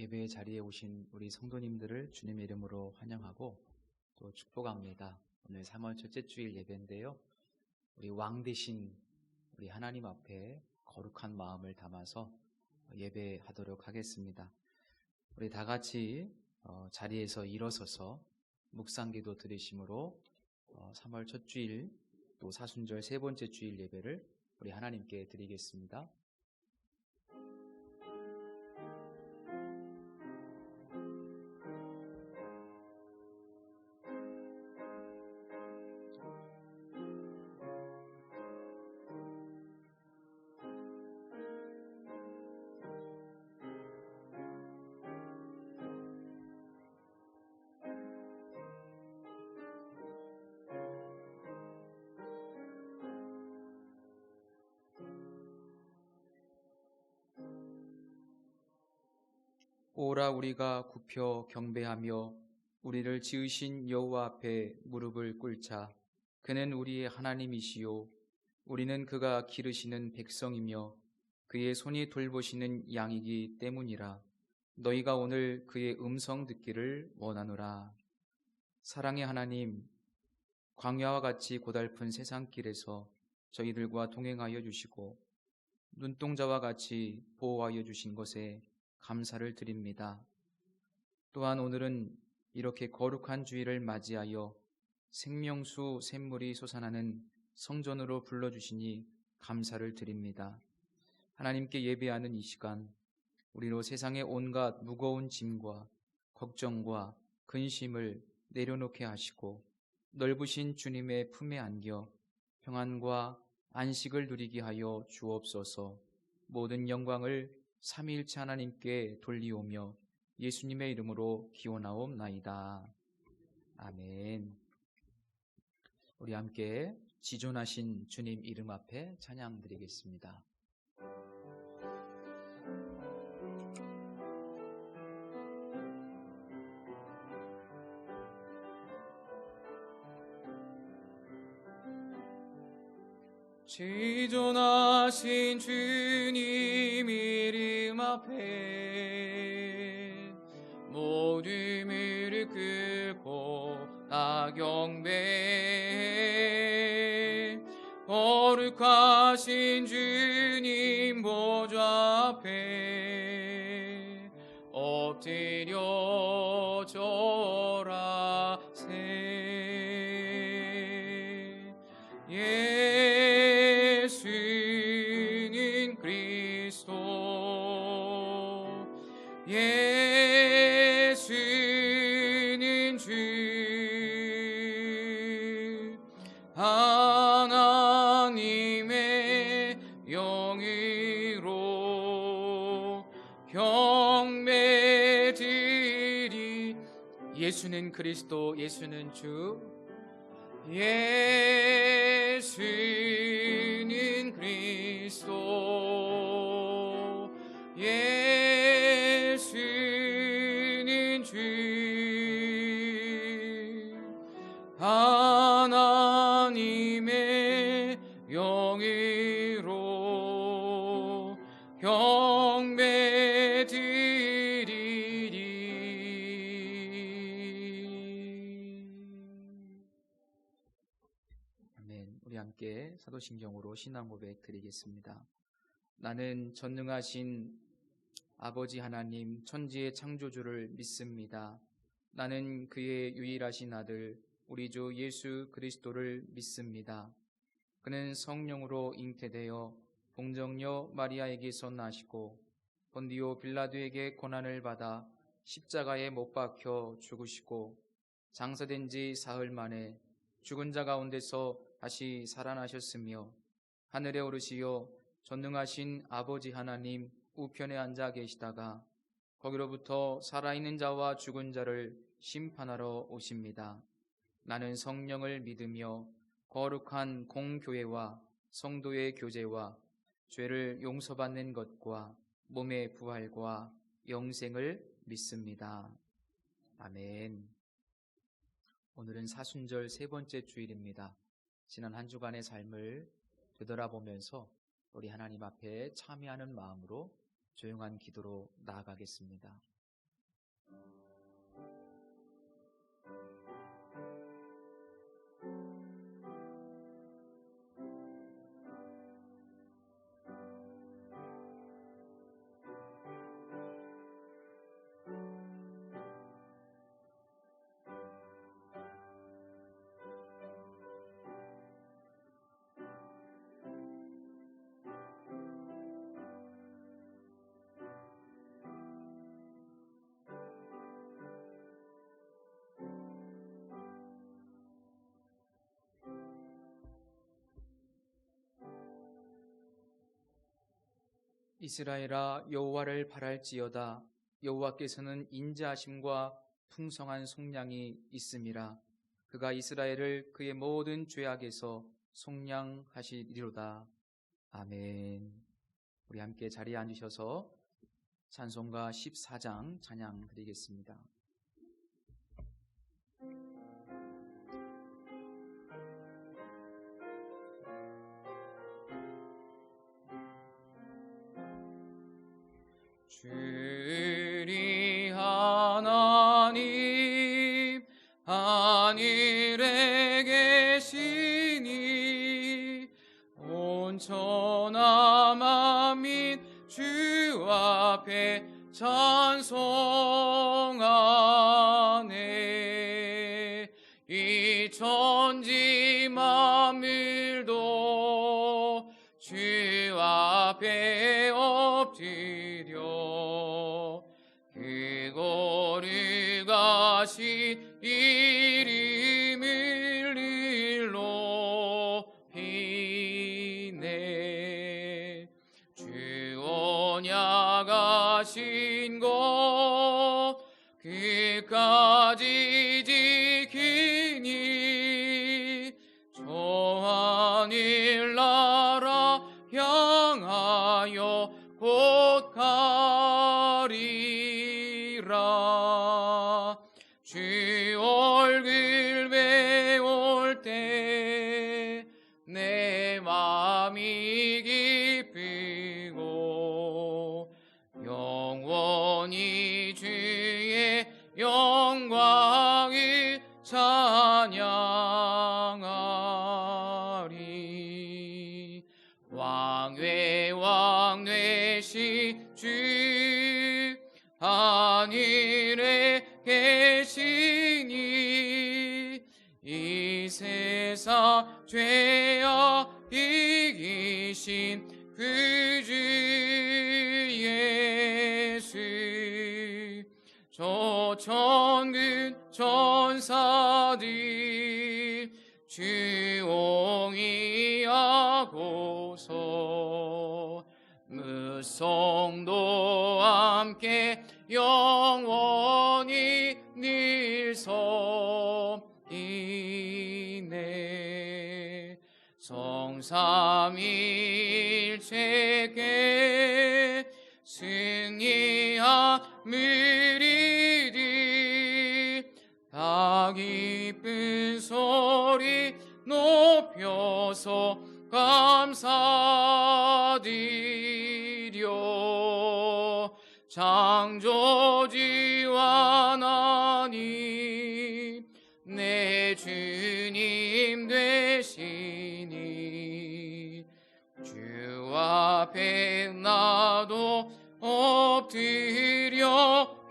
예배의 자리에 오신 우리 성도님들을 주님의 이름으로 환영하고 또 축복합니다. 오늘 3월 첫째 주일 예배인데요. 우리 왕 대신 우리 하나님 앞에 거룩한 마음을 담아서 예배하도록 하겠습니다. 우리 다 같이 자리에서 일어서서 묵상기도 드리심으로 3월 첫 주일 또 사순절 세 번째 주일 예배를 우리 하나님께 드리겠습니다. 오라 우리가 굽혀 경배하며 우리를 지으신 여호와 앞에 무릎을 꿇자. 그는 우리의 하나님이시요 우리는 그가 기르시는 백성이며 그의 손이 돌보시는 양이기 때문이라. 너희가 오늘 그의 음성 듣기를 원하노라. 사랑의 하나님, 광야와 같이 고달픈 세상길에서 저희들과 동행하여 주시고 눈동자와 같이 보호하여 주신 것에 감사를 드립니다. 또한 오늘은 이렇게 거룩한 주일을 맞이하여 생명수 샘물이 솟아나는 성전으로 불러주시니 감사를 드립니다. 하나님께 예배하는 이 시간, 우리로 세상의 온갖 무거운 짐과 걱정과 근심을 내려놓게 하시고 넓으신 주님의 품에 안겨 평안과 안식을 누리게 하여 주옵소서. 모든 영광을 삼위일체 하나님께 돌리오며 예수님의 이름으로 기원하옵나이다. 아멘. 우리 함께 지존하신 주님 이름 앞에 찬양 드리겠습니다. 지존하신 주님 이름 앞에 모든 무릎 꿇고 다 경배. 거룩하신 주님 보좌 앞에 엎드려 절하세. 예수는 그리스도, 예수는 주, 하나님의 영으로 경배드리. 예수는 그리스도, 예수는 주, 예수는 그리스도, 예수는 주, 하나님의 영으로 경배드리리. 아멘. 우리 함께 사도신경으로 신앙 고백 드리겠습니다. 나는 전능하신 아버지 하나님 천지의 창조주를 믿습니다. 나는 그의 유일하신 아들 우리 주 예수 그리스도를 믿습니다. 그는 성령으로 잉태되어 동정녀 마리아에게서 나시고 본디오 빌라도에게 고난을 받아 십자가에 못 박혀 죽으시고 장사된 지 사흘 만에 죽은 자 가운데서 다시 살아나셨으며 하늘에 오르시어 전능하신 아버지 하나님 우편에 앉아 계시다가 거기로부터 살아있는 자와 죽은 자를 심판하러 오십니다. 나는 성령을 믿으며 거룩한 공교회와 성도의 교제와 죄를 용서받는 것과 몸의 부활과 영생을 믿습니다. 아멘. 오늘은 사순절 세 번째 주일입니다. 지난 한 주간의 삶을 되돌아보면서 우리 하나님 앞에 참여하는 마음으로 조용한 기도로 나아가겠습니다. 이스라엘아 여호와를 바랄지어다. 여호와께서는 인자하심과 풍성한 속량이 있음이라. 그가 이스라엘을 그의 모든 죄악에서 속량하시리로다. 아멘. 우리 함께 자리에 앉으셔서 찬송가 14장 찬양 드리겠습니다. 주리 하나님 하늘에 계시니 온 천하 만민 주 앞에 찬송하네. 이 천지 만물도 주 앞에 엎드려 그 거룩하신 이름을 높이네. 주 언약하신 것 끝까지 지키니 저 하늘 나라 향하여 곧 가리라. 주 얼굴 배울 때 내 마음이 기쁘고 영원히 주의 영광을 찬양하리. 왕외 왕되신 주 하늘에 계시니 이 세상 죄악 이기신 그 주 예수. 저 천군 천사들 주옹이하고서 무성도 함께 영원히 늘 섬기네. 성삼일체께 승리함으리니 다 기쁜 소리 높여서 감사드려. 창조주와 하나님 내 주님 되시니 주 앞에 나도 엎드려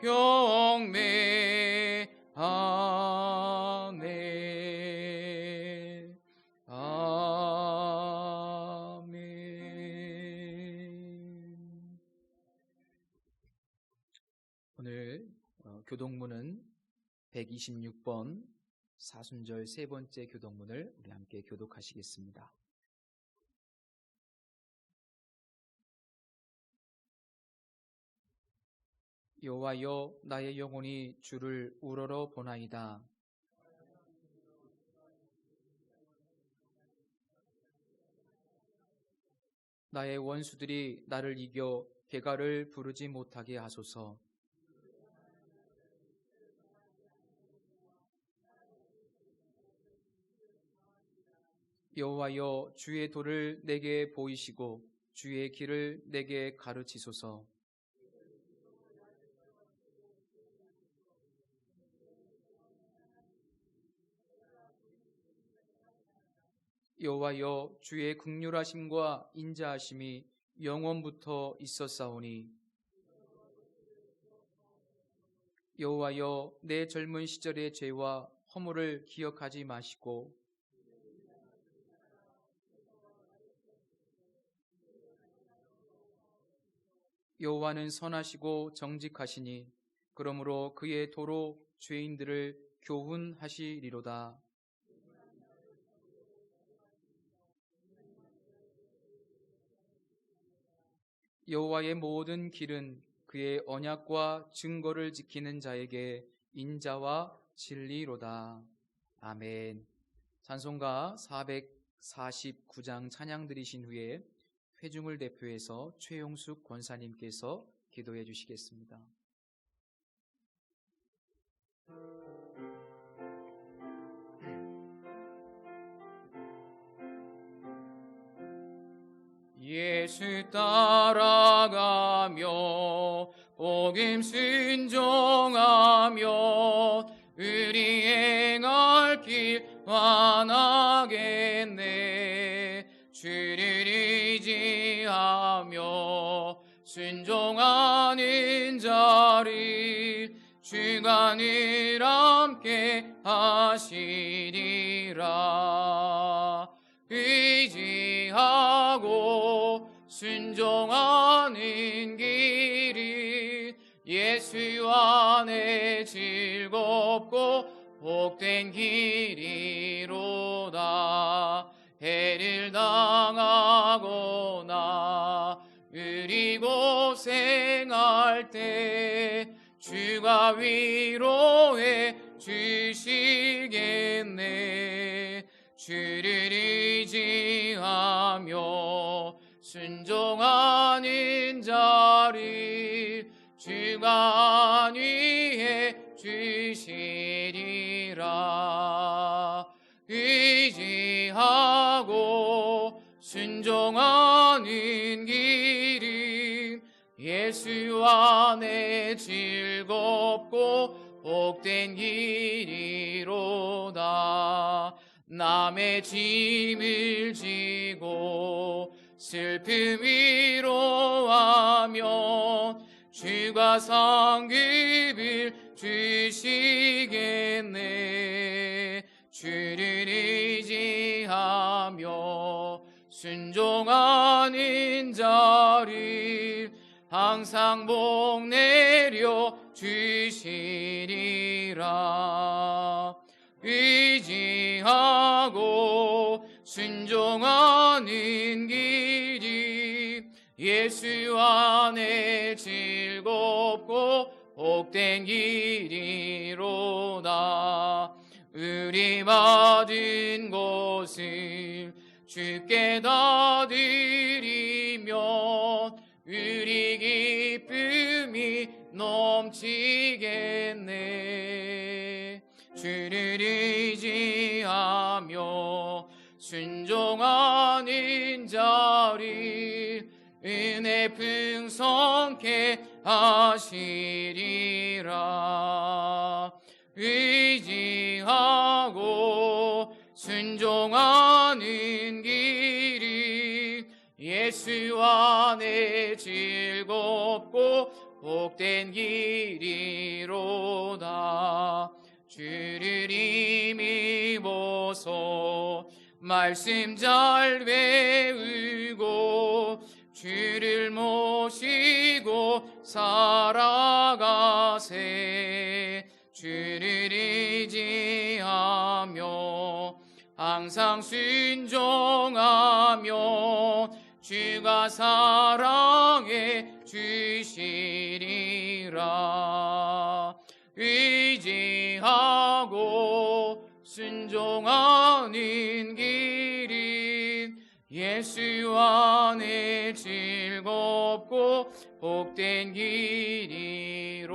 경배하네. 아멘. 오늘 교독문은 126번 사순절 세 번째 교독문을 우리 함께 교독하시겠습니다. 여호와여 나의 영혼이 주를 우러러 보나이다. 나의 원수들이 나를 이겨 개가를 부르지 못하게 하소서. 여호와여 주의 도를 내게 보이시고 주의 길을 내게 가르치소서. 여호와여 주의 긍휼하심과 인자하심이 영원부터 있었사오니 여호와여 내 젊은 시절의 죄와 허물을 기억하지 마시고 여호와는 선하시고 정직하시니 그러므로 그의 도로 죄인들을 교훈하시리로다. 여호와의 모든 길은 그의 언약과 증거를 지키는 자에게 인자와 진리로다. 아멘. 찬송가 449장 찬양 드리신 후에 회중을 대표해서 최용숙 권사님께서 기도해 주시겠습니다. 예수 따라가며 복음 순종하며 우리 행할 길 완하겠네. 주를 의지하며 순종하는 자를 주가 늘 함께 하시리라. 의지하고 순종하는 길이 예수 안에 즐겁고 복된 길이로다. 해를 당하거나 우리 고생할 때 주가 위로해 주시겠네. 주를 의지하며 순종하는 자를 주가 안위해 주시리라. 의지하고 순종하는 길이 예수 안에 즐겁고 복된 길이로다. 남의 짐을 지고 슬픔 위로하며 주가 상급을 주시겠네. 주를 의지하며 순종하는 자를 항상 복 내려 주시리라. 의지하고 순종하는 길이 예수 안에 즐겁고 복된 길이로다. 우리 받은 것을 주께 다 드리면 우리 기쁨이 넘치겠네. 주를 의지하며 순종하는 자를 은혜 풍성케 하시리라. 의지하고 순종하는 길이 예수 안에 즐겁고 복된 길이로다. 주를 힘입어서 말씀 잘 배우고 주를 모시고 살아가세. 주를 의지하며 항상 순종하며 주가 사랑해 주시리라. 의지하고 순종하는 길이 예수 안에 즐겁고 복된 길이로다.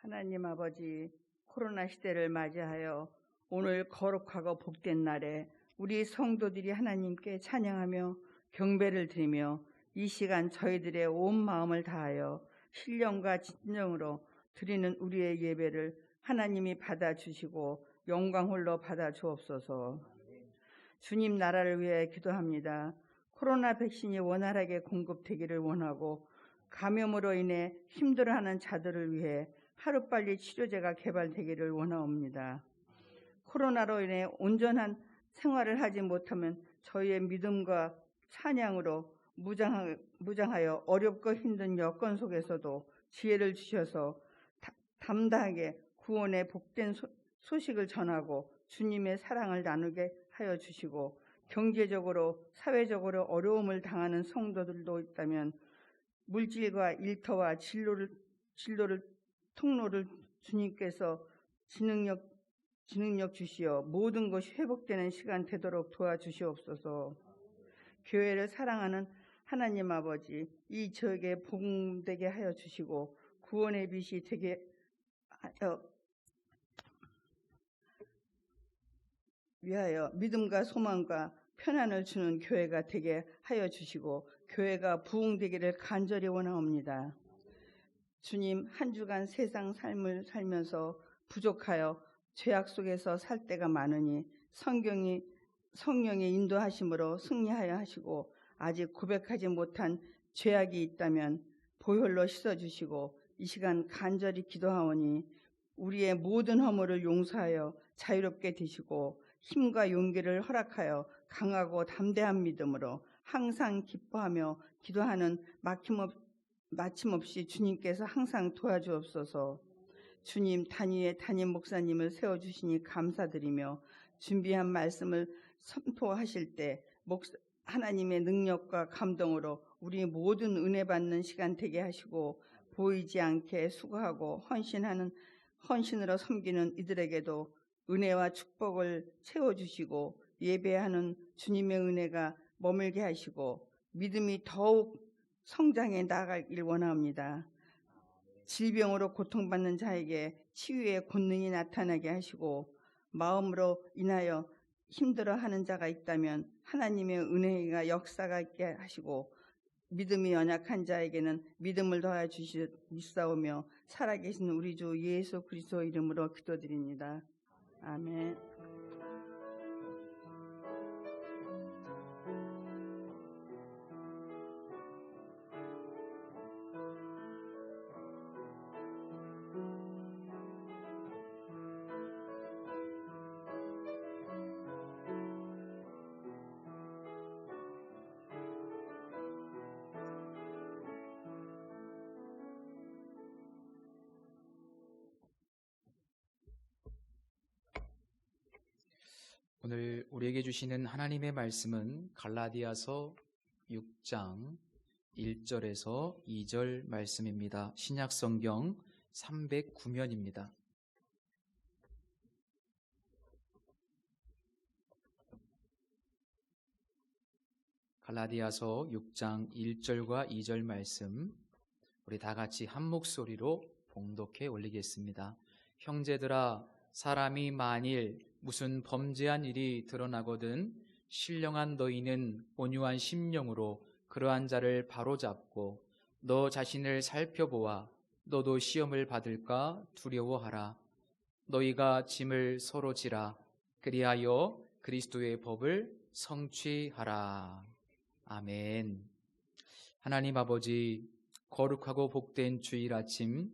하나님 아버지, 코로나 시대를 맞이하여 오늘 거룩하고 복된 날에 우리 성도들이 하나님께 찬양하며 경배를 드리며 이 시간 저희들의 온 마음을 다하여 신령과 진정으로 드리는 우리의 예배를 하나님이 받아주시고 영광 홀로 받아주옵소서. 주님 나라를 위해 기도합니다. 코로나 백신이 원활하게 공급되기를 원하고 감염으로 인해 힘들어하는 자들을 위해 하루빨리 치료제가 개발되기를 원하옵니다. 코로나로 인해 온전한 생활을 하지 못하면 저희의 믿음과 찬양으로 무장하여 어렵고 힘든 여건 속에서도 지혜를 주셔서 담대하게 구원의 복된 소식을 전하고 주님의 사랑을 나누게 하여 주시고, 경제적으로 사회적으로 어려움을 당하는 성도들도 있다면 물질과 일터와 통로를 주님께서 지능력 주시어 모든 것이 회복되는 시간 되도록 도와주시옵소서. 교회를 사랑하는 하나님 아버지, 이 지역에 복음되게 하여 주시고 구원의 빛이 되게 하여 위하여 믿음과 소망과 편안을 주는 교회가 되게 하여 주시고 교회가 부흥되기를 간절히 원하옵니다. 주님, 한 주간 세상 삶을 살면서 부족하여 죄악 속에서 살 때가 많으니 성령의 인도하심으로 승리하여 하시고, 아직 고백하지 못한 죄악이 있다면 보혈로 씻어주시고 이 시간 간절히 기도하오니 우리의 모든 허물을 용서하여 자유롭게 되시고 힘과 용기를 허락하여 강하고 담대한 믿음으로 항상 기뻐하며 기도하는 마침없이 주님께서 항상 도와주옵소서. 주님, 단위의 담임 목사님을 세워주시니 감사드리며 준비한 말씀을 선포하실 때 하나님의 능력과 감동으로 우리 모든 은혜 받는 시간 되게 하시고, 보이지 않게 수고하고 헌신으로 섬기는 이들에게도 은혜와 축복을 채워주시고 예배하는 주님의 은혜가 머물게 하시고 믿음이 더욱 성장해 나아가길 원합니다. 질병으로 고통받는 자에게 치유의 권능이 나타나게 하시고, 마음으로 인하여 힘들어하는 자가 있다면 하나님의 은혜가 역사가 있게 하시고, 믿음이 연약한 자에게는 믿음을 더해 주시옵며 살아계신 우리 주 예수 그리스도 이름으로 기도드립니다. 아멘. 오늘 우리에게 주시는 하나님의 말씀은 갈라디아서 6장 1절에서 2절 말씀입니다. 신약성경 309면입니다. 갈라디아서 6장 1절과 2절 말씀, 우리 다 같이 한 목소리로 봉독해 올리겠습니다. 형제들아, 사람이 만일 무슨 범죄한 일이 드러나거든 신령한 너희는 온유한 심령으로 그러한 자를 바로잡고 너 자신을 살펴보아 너도 시험을 받을까 두려워하라. 너희가 짐을 서로 지라. 그리하여 그리스도의 법을 성취하라. 아멘. 하나님 아버지, 거룩하고 복된 주일 아침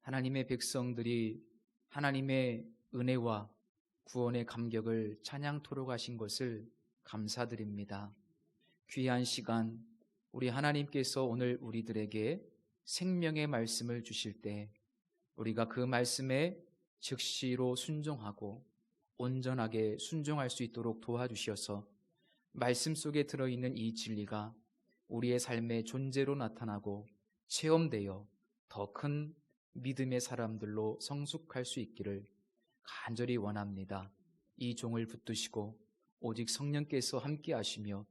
하나님의 백성들이 하나님의 은혜와 구원의 감격을 찬양토록 하신 것을 감사드립니다. 귀한 시간, 우리 하나님께서 오늘 우리들에게 생명의 말씀을 주실 때 우리가 그 말씀에 즉시로 순종하고 온전하게 순종할 수 있도록 도와주셔서 말씀 속에 들어있는 이 진리가 우리의 삶의 존재로 나타나고 체험되어 더 큰 믿음의 사람들로 성숙할 수 있기를 간절히 원합니다. 이 종을 붙드시고 오직 성령께서 함께 하시며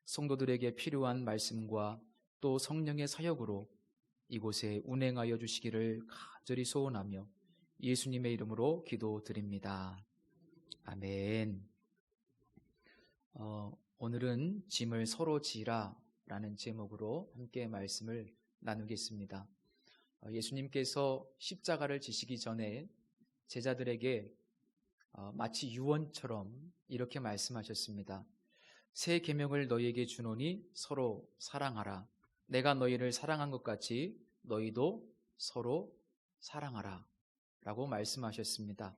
성도들에게 필요한 말씀과 또 성령의 사역으로 이곳에 운행하여 주시기를 간절히 소원하며 예수님의 이름으로 기도드립니다. 아멘. 오늘은 짐을 서로 지라 라는 제목으로 함께 말씀을 나누겠습니다. 예수님께서 십자가를 지시기 전에 제자들에게 마치 유언처럼 이렇게 말씀하셨습니다. 새 계명을 너희에게 주노니 서로 사랑하라. 내가 너희를 사랑한 것 같이 너희도 서로 사랑하라 라고 말씀하셨습니다.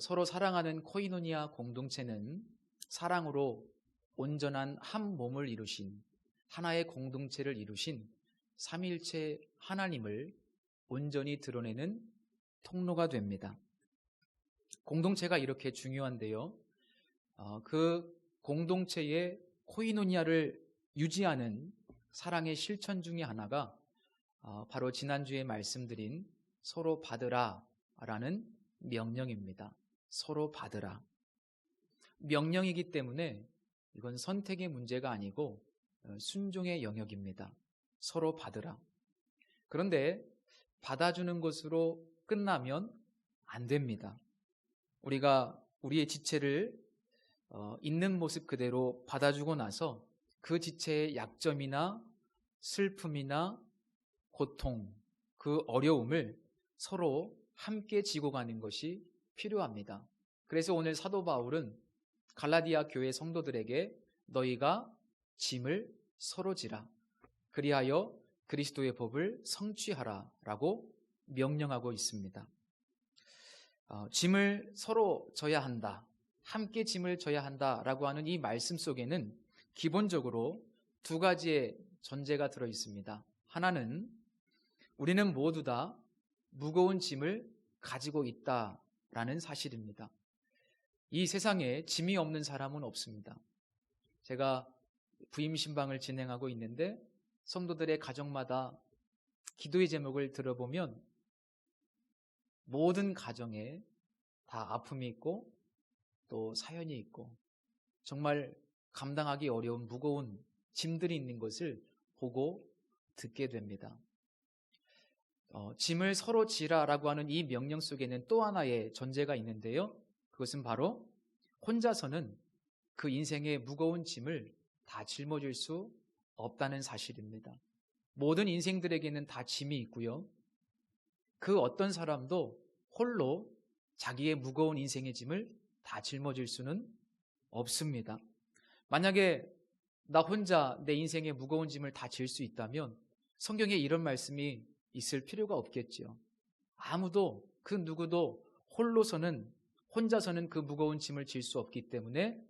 서로 사랑하는 코이노니아 공동체는 사랑으로 온전한 한 몸을 이루신, 하나의 공동체를 이루신 삼위일체 하나님을 온전히 드러내는 통로가 됩니다. 공동체가 이렇게 중요한데요. 그 공동체의 코이노니아를 유지하는 사랑의 실천 중에 하나가 바로 지난주에 말씀드린 서로 받으라라는 명령입니다. 서로 받으라. 명령이기 때문에 이건 선택의 문제가 아니고 순종의 영역입니다. 서로 받으라. 그런데 받아주는 것으로 끝나면 안 됩니다. 우리가 우리의 지체를 있는 모습 그대로 받아주고 나서 그 지체의 약점이나 슬픔이나 고통, 그 어려움을 서로 함께 지고 가는 것이 필요합니다. 그래서 오늘 사도 바울은 갈라디아 교회 성도들에게 너희가 짐을 서로 지라. 그리하여 그리스도의 법을 성취하라 라고 명령하고 있습니다. 짐을 서로 져야 한다. 함께 짐을 져야 한다라고 하는 이 말씀 속에는 기본적으로 두 가지의 전제가 들어 있습니다. 하나는 우리는 모두 다 무거운 짐을 가지고 있다라는 사실입니다. 이 세상에 짐이 없는 사람은 없습니다. 제가 부임 신방을 진행하고 있는데 성도들의 가정마다 기도의 제목을 들어보면 모든 가정에 다 아픔이 있고 또 사연이 있고 정말 감당하기 어려운 무거운 짐들이 있는 것을 보고 듣게 됩니다. 짐을 서로 지라라고 하는 이 명령 속에는 또 하나의 전제가 있는데요. 그것은 바로 혼자서는 그 인생의 무거운 짐을 다 짊어질 수 없다는 사실입니다. 모든 인생들에게는 다 짐이 있고요. 그 어떤 사람도 홀로 자기의 무거운 인생의 짐을 다 짊어질 수는 없습니다. 만약에 나 혼자 내 인생의 무거운 짐을 다 질 수 있다면 성경에 이런 말씀이 있을 필요가 없겠지요. 아무도 그 누구도 혼자서는 그 무거운 짐을 질 수 없기 때문에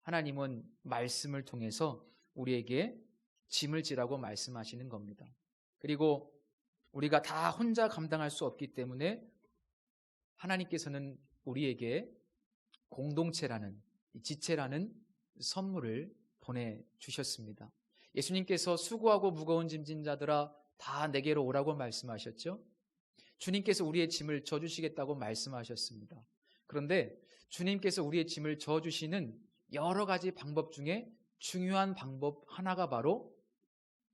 하나님은 말씀을 통해서 우리에게 짐을 지라고 말씀하시는 겁니다. 그리고 우리가 다 혼자 감당할 수 없기 때문에 하나님께서는 우리에게 공동체라는, 지체라는 선물을 보내주셨습니다. 예수님께서 수고하고 무거운 짐 진 자들아 다 내게로 오라고 말씀하셨죠. 주님께서 우리의 짐을 져주시겠다고 말씀하셨습니다. 그런데 주님께서 우리의 짐을 져주시는 여러 가지 방법 중에 중요한 방법 하나가 바로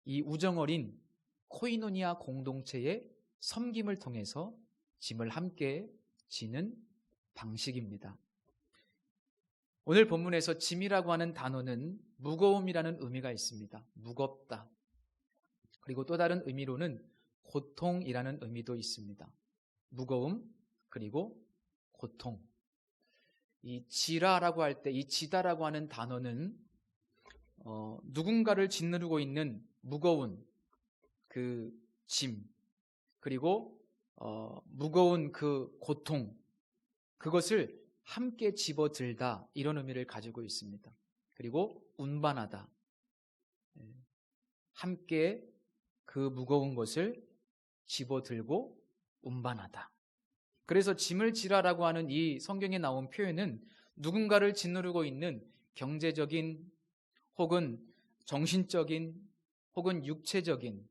이 우정어린 코이노니아 공동체의 섬김을 통해서 짐을 함께 지는 방식입니다. 오늘 본문에서 짐이라고 하는 단어는 무거움이라는 의미가 있습니다. 무겁다. 그리고 또 다른 의미로는 고통이라는 의미도 있습니다. 무거움 그리고 고통. 이 지라라고 할 때 이 지다라고 하는 단어는 누군가를 짓누르고 있는 무거운 그 짐 그리고 무거운 그 고통 그것을 함께 집어들다 이런 의미를 가지고 있습니다. 그리고 운반하다. 함께 그 무거운 것을 집어들고 운반하다. 그래서 짐을 지라라고 하는 이 성경에 나온 표현은 누군가를 짓누르고 있는 경제적인 혹은 정신적인 혹은 육체적인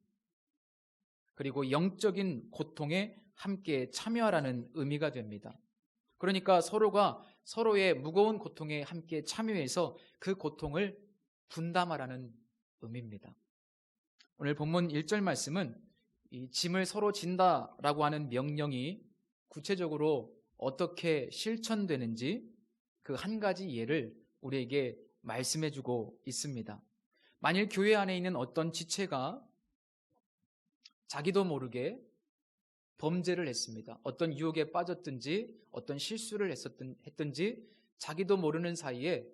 그리고 영적인 고통에 함께 참여하라는 의미가 됩니다. 그러니까 서로가 서로의 무거운 고통에 함께 참여해서 그 고통을 분담하라는 의미입니다. 오늘 본문 1절 말씀은 이 짐을 서로 진다라고 하는 명령이 구체적으로 어떻게 실천되는지 그 한 가지 예를 우리에게 말씀해주고 있습니다. 만일 교회 안에 있는 어떤 지체가 자기도 모르게 범죄를 했습니다. 어떤 유혹에 빠졌든지 어떤 실수를 했든지 자기도 모르는 사이에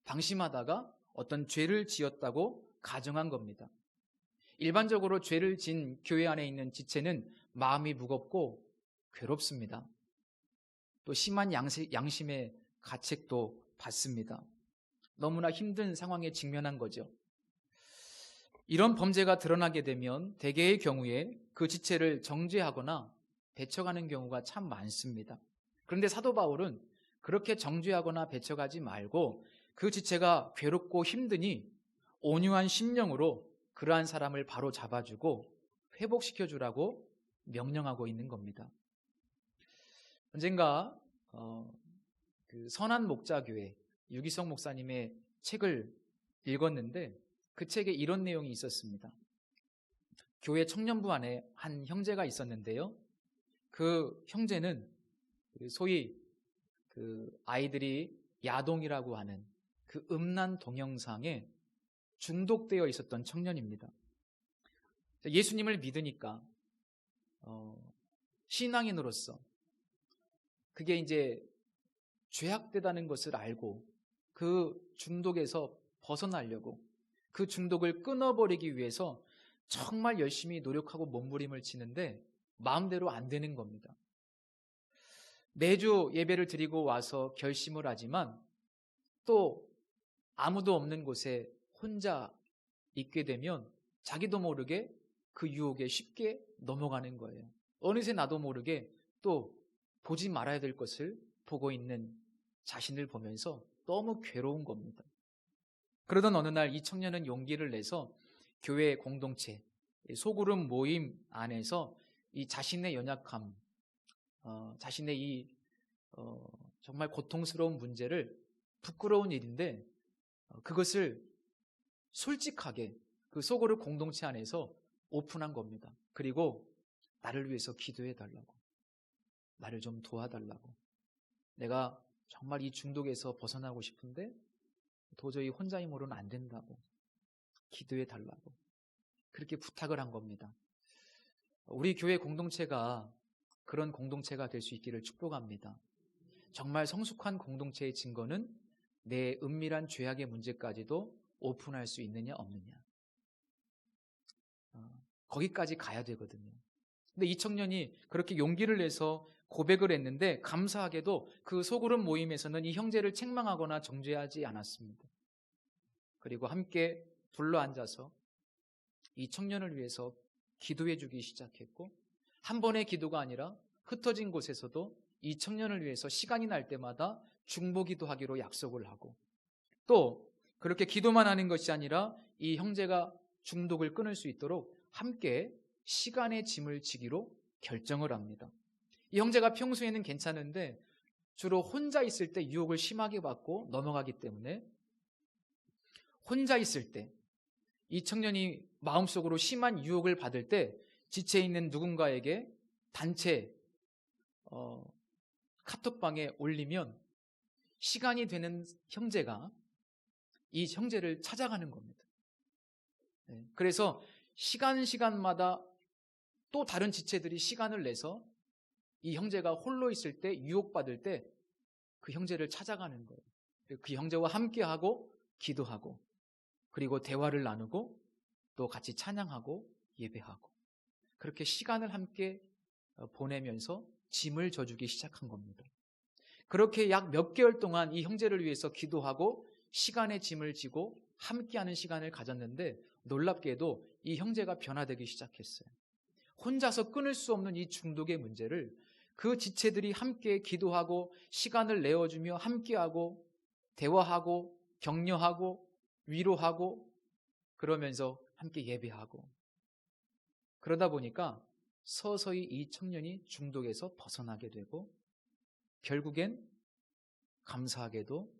방심하다가 어떤 죄를 지었다고 가정한 겁니다. 일반적으로 죄를 진 교회 안에 있는 지체는 마음이 무겁고 괴롭습니다. 또 심한 양심의 가책도 받습니다. 너무나 힘든 상황에 직면한 거죠. 이런 범죄가 드러나게 되면 대개의 경우에 그 지체를 정죄하거나 배척하는 경우가 참 많습니다. 그런데 사도 바울은 그렇게 정죄하거나 배척하지 말고 그 지체가 괴롭고 힘드니 온유한 심령으로 그러한 사람을 바로 잡아주고 회복시켜주라고 명령하고 있는 겁니다. 언젠가 그 선한 목자교회 유기성 목사님의 책을 읽었는데 그 책에 이런 내용이 있었습니다. 교회 청년부 안에 한 형제가 있었는데요. 그 형제는 소위 그 아이들이 야동이라고 하는 그 음란 동영상에 중독되어 있었던 청년입니다. 예수님을 믿으니까 신앙인으로서 그게 이제 죄악되다는 것을 알고 그 중독에서 벗어나려고 그 중독을 끊어버리기 위해서 정말 열심히 노력하고 몸부림을 치는데 마음대로 안 되는 겁니다. 매주 예배를 드리고 와서 결심을 하지만 또 아무도 없는 곳에 혼자 있게 되면 자기도 모르게 그 유혹에 쉽게 넘어가는 거예요. 어느새 나도 모르게 또 보지 말아야 될 것을 보고 있는 자신을 보면서 너무 괴로운 겁니다. 그러던 어느 날 이 청년은 용기를 내서 교회 공동체, 소그룹 모임 안에서 이 자신의 연약함, 자신의 이 정말 고통스러운 문제를 부끄러운 일인데 그것을 솔직하게 그 소그룹 공동체 안에서 오픈한 겁니다. 그리고 나를 위해서 기도해 달라고, 나를 좀 도와달라고, 내가 정말 이 중독에서 벗어나고 싶은데 도저히 혼자 힘으로는 안 된다고 기도해 달라고 그렇게 부탁을 한 겁니다. 우리 교회 공동체가 그런 공동체가 될 수 있기를 축복합니다. 정말 성숙한 공동체의 증거는 내 은밀한 죄악의 문제까지도 오픈할 수 있느냐 없느냐, 거기까지 가야 되거든요. 근데 이 청년이 그렇게 용기를 내서 고백을 했는데 감사하게도 그 소그룹 모임에서는 이 형제를 책망하거나 정죄하지 않았습니다. 그리고 함께 둘러앉아서 이 청년을 위해서 기도해 주기 시작했고, 한 번의 기도가 아니라 흩어진 곳에서도 이 청년을 위해서 시간이 날 때마다 중보기도 하기로 약속을 하고, 또 그렇게 기도만 하는 것이 아니라 이 형제가 중독을 끊을 수 있도록 함께 시간의 짐을 지기로 결정을 합니다. 이 형제가 평소에는 괜찮은데 주로 혼자 있을 때 유혹을 심하게 받고 넘어가기 때문에 혼자 있을 때 이 청년이 마음속으로 심한 유혹을 받을 때 지체에 있는 누군가에게 단체 카톡방에 올리면 시간이 되는 형제가 이 형제를 찾아가는 겁니다. 그래서 시간마다 또 다른 지체들이 시간을 내서 이 형제가 홀로 있을 때 유혹받을 때 그 형제를 찾아가는 거예요. 그 형제와 함께하고 기도하고 그리고 대화를 나누고 또 같이 찬양하고 예배하고 그렇게 시간을 함께 보내면서 짐을 져주기 시작한 겁니다. 그렇게 약 몇 개월 동안 이 형제를 위해서 기도하고 시간의 짐을 지고 함께하는 시간을 가졌는데 놀랍게도 이 형제가 변화되기 시작했어요. 혼자서 끊을 수 없는 이 중독의 문제를 그 지체들이 함께 기도하고 시간을 내어주며 함께하고 대화하고 격려하고 위로하고 그러면서 함께 예배하고 그러다 보니까 서서히 이 청년이 중독에서 벗어나게 되고 결국엔 감사하게도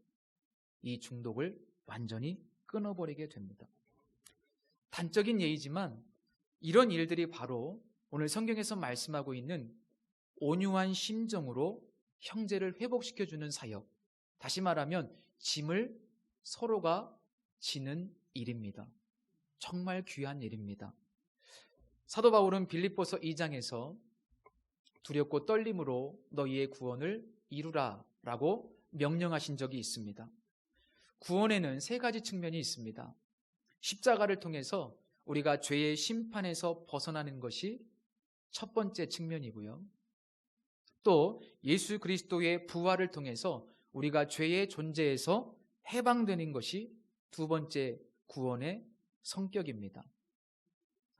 이 중독을 완전히 끊어버리게 됩니다. 단적인 예이지만 이런 일들이 바로 오늘 성경에서 말씀하고 있는 온유한 심정으로 형제를 회복시켜주는 사역, 다시 말하면 짐을 서로가 지는 일입니다. 정말 귀한 일입니다. 사도 바울은 빌립보서 2장에서 두렵고 떨림으로 너희의 구원을 이루라 라고 명령하신 적이 있습니다. 구원에는 세 가지 측면이 있습니다. 십자가를 통해서 우리가 죄의 심판에서 벗어나는 것이 첫 번째 측면이고요. 또 예수 그리스도의 부활을 통해서 우리가 죄의 존재에서 해방되는 것이 두 번째 구원의 성격입니다.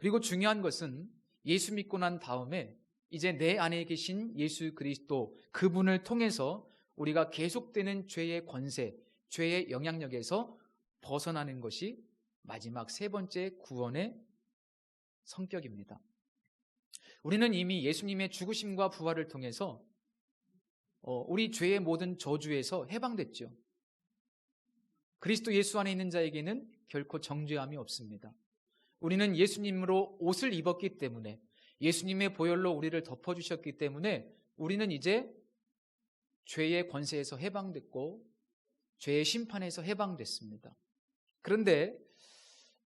그리고 중요한 것은 예수 믿고 난 다음에 이제 내 안에 계신 예수 그리스도 그분을 통해서 우리가 계속되는 죄의 권세, 죄의 영향력에서 벗어나는 것이 마지막 세 번째 구원의 성격입니다. 우리는 이미 예수님의 죽으심과 부활을 통해서 우리 죄의 모든 저주에서 해방됐죠. 그리스도 예수 안에 있는 자에게는 결코 정죄함이 없습니다. 우리는 예수님으로 옷을 입었기 때문에, 예수님의 보혈로 우리를 덮어주셨기 때문에 우리는 이제 죄의 권세에서 해방됐고 죄의 심판에서 해방됐습니다. 그런데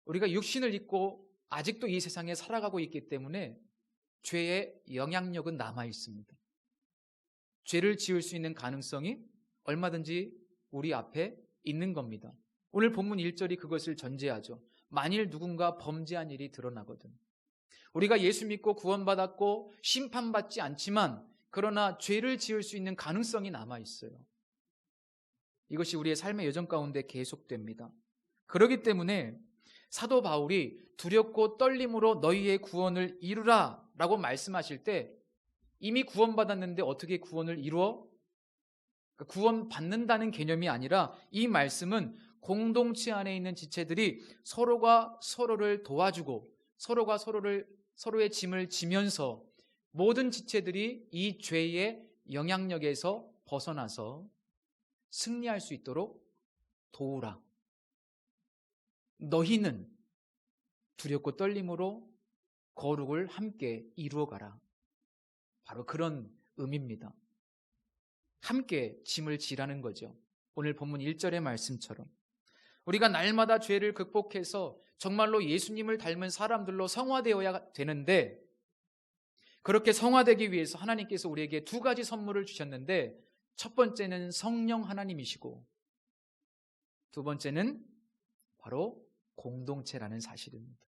우리가 육신을 입고 아직도 이 세상에 살아가고 있기 때문에 죄의 영향력은 남아 있습니다. 죄를 지을 수 있는 가능성이 얼마든지 우리 앞에 있는 겁니다. 오늘 본문 1절이 그것을 전제하죠. 만일 누군가 범죄한 일이 드러나거든. 우리가 예수 믿고 구원받았고 심판받지 않지만 그러나 죄를 지을 수 있는 가능성이 남아 있어요. 이것이 우리의 삶의 여정 가운데 계속됩니다. 그렇기 때문에 사도 바울이 두렵고 떨림으로 너희의 구원을 이루라 라고 말씀하실 때 이미 구원받았는데 어떻게 구원을 이루어? 구원받는다는 개념이 아니라 이 말씀은 공동체 안에 있는 지체들이 서로가 서로를 도와주고 서로가 서로의 짐을 지면서 모든 지체들이 이 죄의 영향력에서 벗어나서 승리할 수 있도록 도우라. 너희는 두렵고 떨림으로 거룩을 함께 이루어가라. 바로 그런 의미입니다. 함께 짐을 지라는 거죠. 오늘 본문 1절의 말씀처럼 우리가 날마다 죄를 극복해서 정말로 예수님을 닮은 사람들로 성화되어야 되는데, 그렇게 성화되기 위해서 하나님께서 우리에게 두 가지 선물을 주셨는데, 첫 번째는 성령 하나님이시고 두 번째는 바로 공동체라는 사실입니다.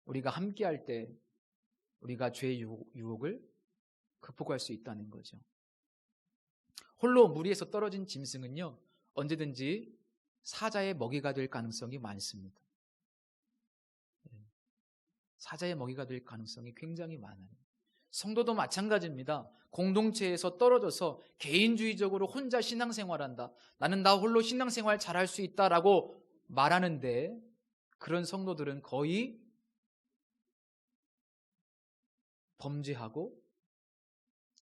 우리가 함께할 때 우리가 죄의 유혹을 극복할 수 있다는 거죠. 홀로 무리에서 떨어진 짐승은요, 언제든지 사자의 먹이가 될 가능성이 많습니다. 사자의 먹이가 될 가능성이 굉장히 많아요. 성도도 마찬가지입니다. 공동체에서 떨어져서 개인주의적으로 혼자 신앙생활한다. 나는 나 홀로 신앙생활 잘할 수 있다라고 말하는데 그런 성도들은 거의 범죄하고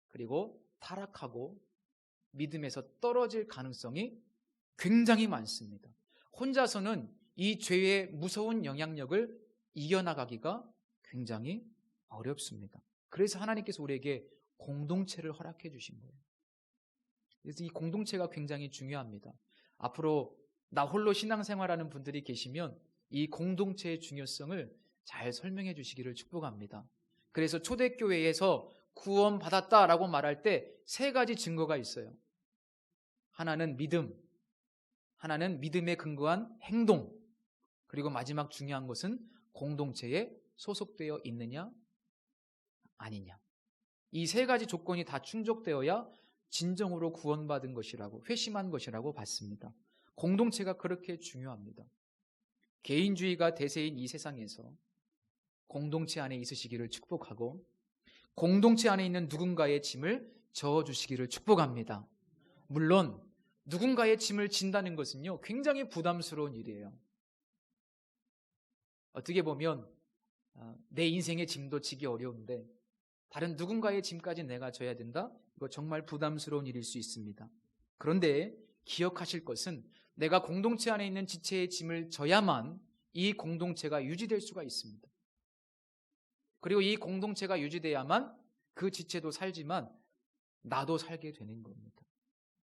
그리고 타락하고 믿음에서 떨어질 가능성이 굉장히 많습니다. 혼자서는 이 죄의 무서운 영향력을 이겨나가기가 굉장히 어렵습니다. 그래서 하나님께서 우리에게 공동체를 허락해 주신 거예요. 그래서 이 공동체가 굉장히 중요합니다. 앞으로 나 홀로 신앙생활하는 분들이 계시면 이 공동체의 중요성을 잘 설명해 주시기를 축복합니다. 그래서 초대교회에서 구원받았다라고 말할 때 세 가지 증거가 있어요. 하나는 믿음, 하나는 믿음에 근거한 행동, 그리고 마지막 중요한 것은 공동체에 소속되어 있느냐 아니냐. 이 세 가지 조건이 다 충족되어야 진정으로 구원받은 것이라고, 회심한 것이라고 봤습니다. 공동체가 그렇게 중요합니다. 개인주의가 대세인 이 세상에서 공동체 안에 있으시기를 축복하고 공동체 안에 있는 누군가의 짐을 저어주시기를 축복합니다. 물론 누군가의 짐을 진다는 것은요, 굉장히 부담스러운 일이에요. 어떻게 보면 내 인생의 짐도 지기 어려운데 다른 누군가의 짐까지 내가 져야 된다? 이거 정말 부담스러운 일일 수 있습니다. 그런데 기억하실 것은 내가 공동체 안에 있는 지체의 짐을 져야만 이 공동체가 유지될 수가 있습니다. 그리고 이 공동체가 유지돼야만 그 지체도 살지만 나도 살게 되는 겁니다.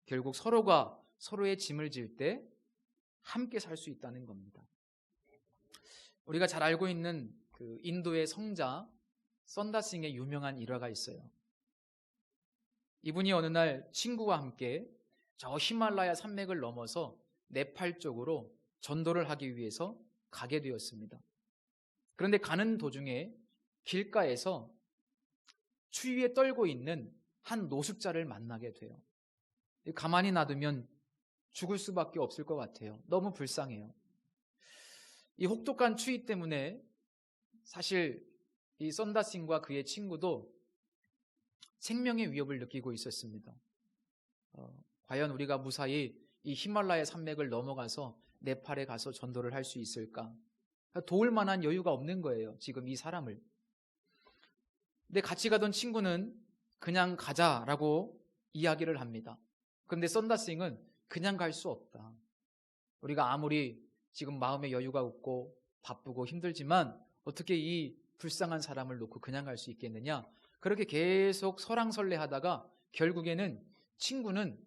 결국 서로가 서로의 짐을 질 때 함께 살 수 있다는 겁니다. 우리가 잘 알고 있는 그 인도의 성자 선다싱의 유명한 일화가 있어요. 이분이 어느 날 친구와 함께 저 히말라야 산맥을 넘어서 네팔 쪽으로 전도를 하기 위해서 가게 되었습니다. 그런데 가는 도중에 길가에서 추위에 떨고 있는 한 노숙자를 만나게 돼요. 가만히 놔두면 죽을 수밖에 없을 것 같아요. 너무 불쌍해요. 이 혹독한 추위 때문에 사실 이 썬다싱과 그의 친구도 생명의 위협을 느끼고 있었습니다. 과연 우리가 무사히 이 히말라야 산맥을 넘어가서 네팔에 가서 전도를 할 수 있을까? 도울 만한 여유가 없는 거예요, 지금 이 사람을. 근데 같이 가던 친구는 그냥 가자라고 이야기를 합니다. 그런데 썬다싱은 그냥 갈 수 없다. 우리가 아무리 지금 마음의 여유가 없고 바쁘고 힘들지만 어떻게 이 불쌍한 사람을 놓고 그냥 갈 수 있겠느냐? 그렇게 계속 설왕설래하다가 결국에는 친구는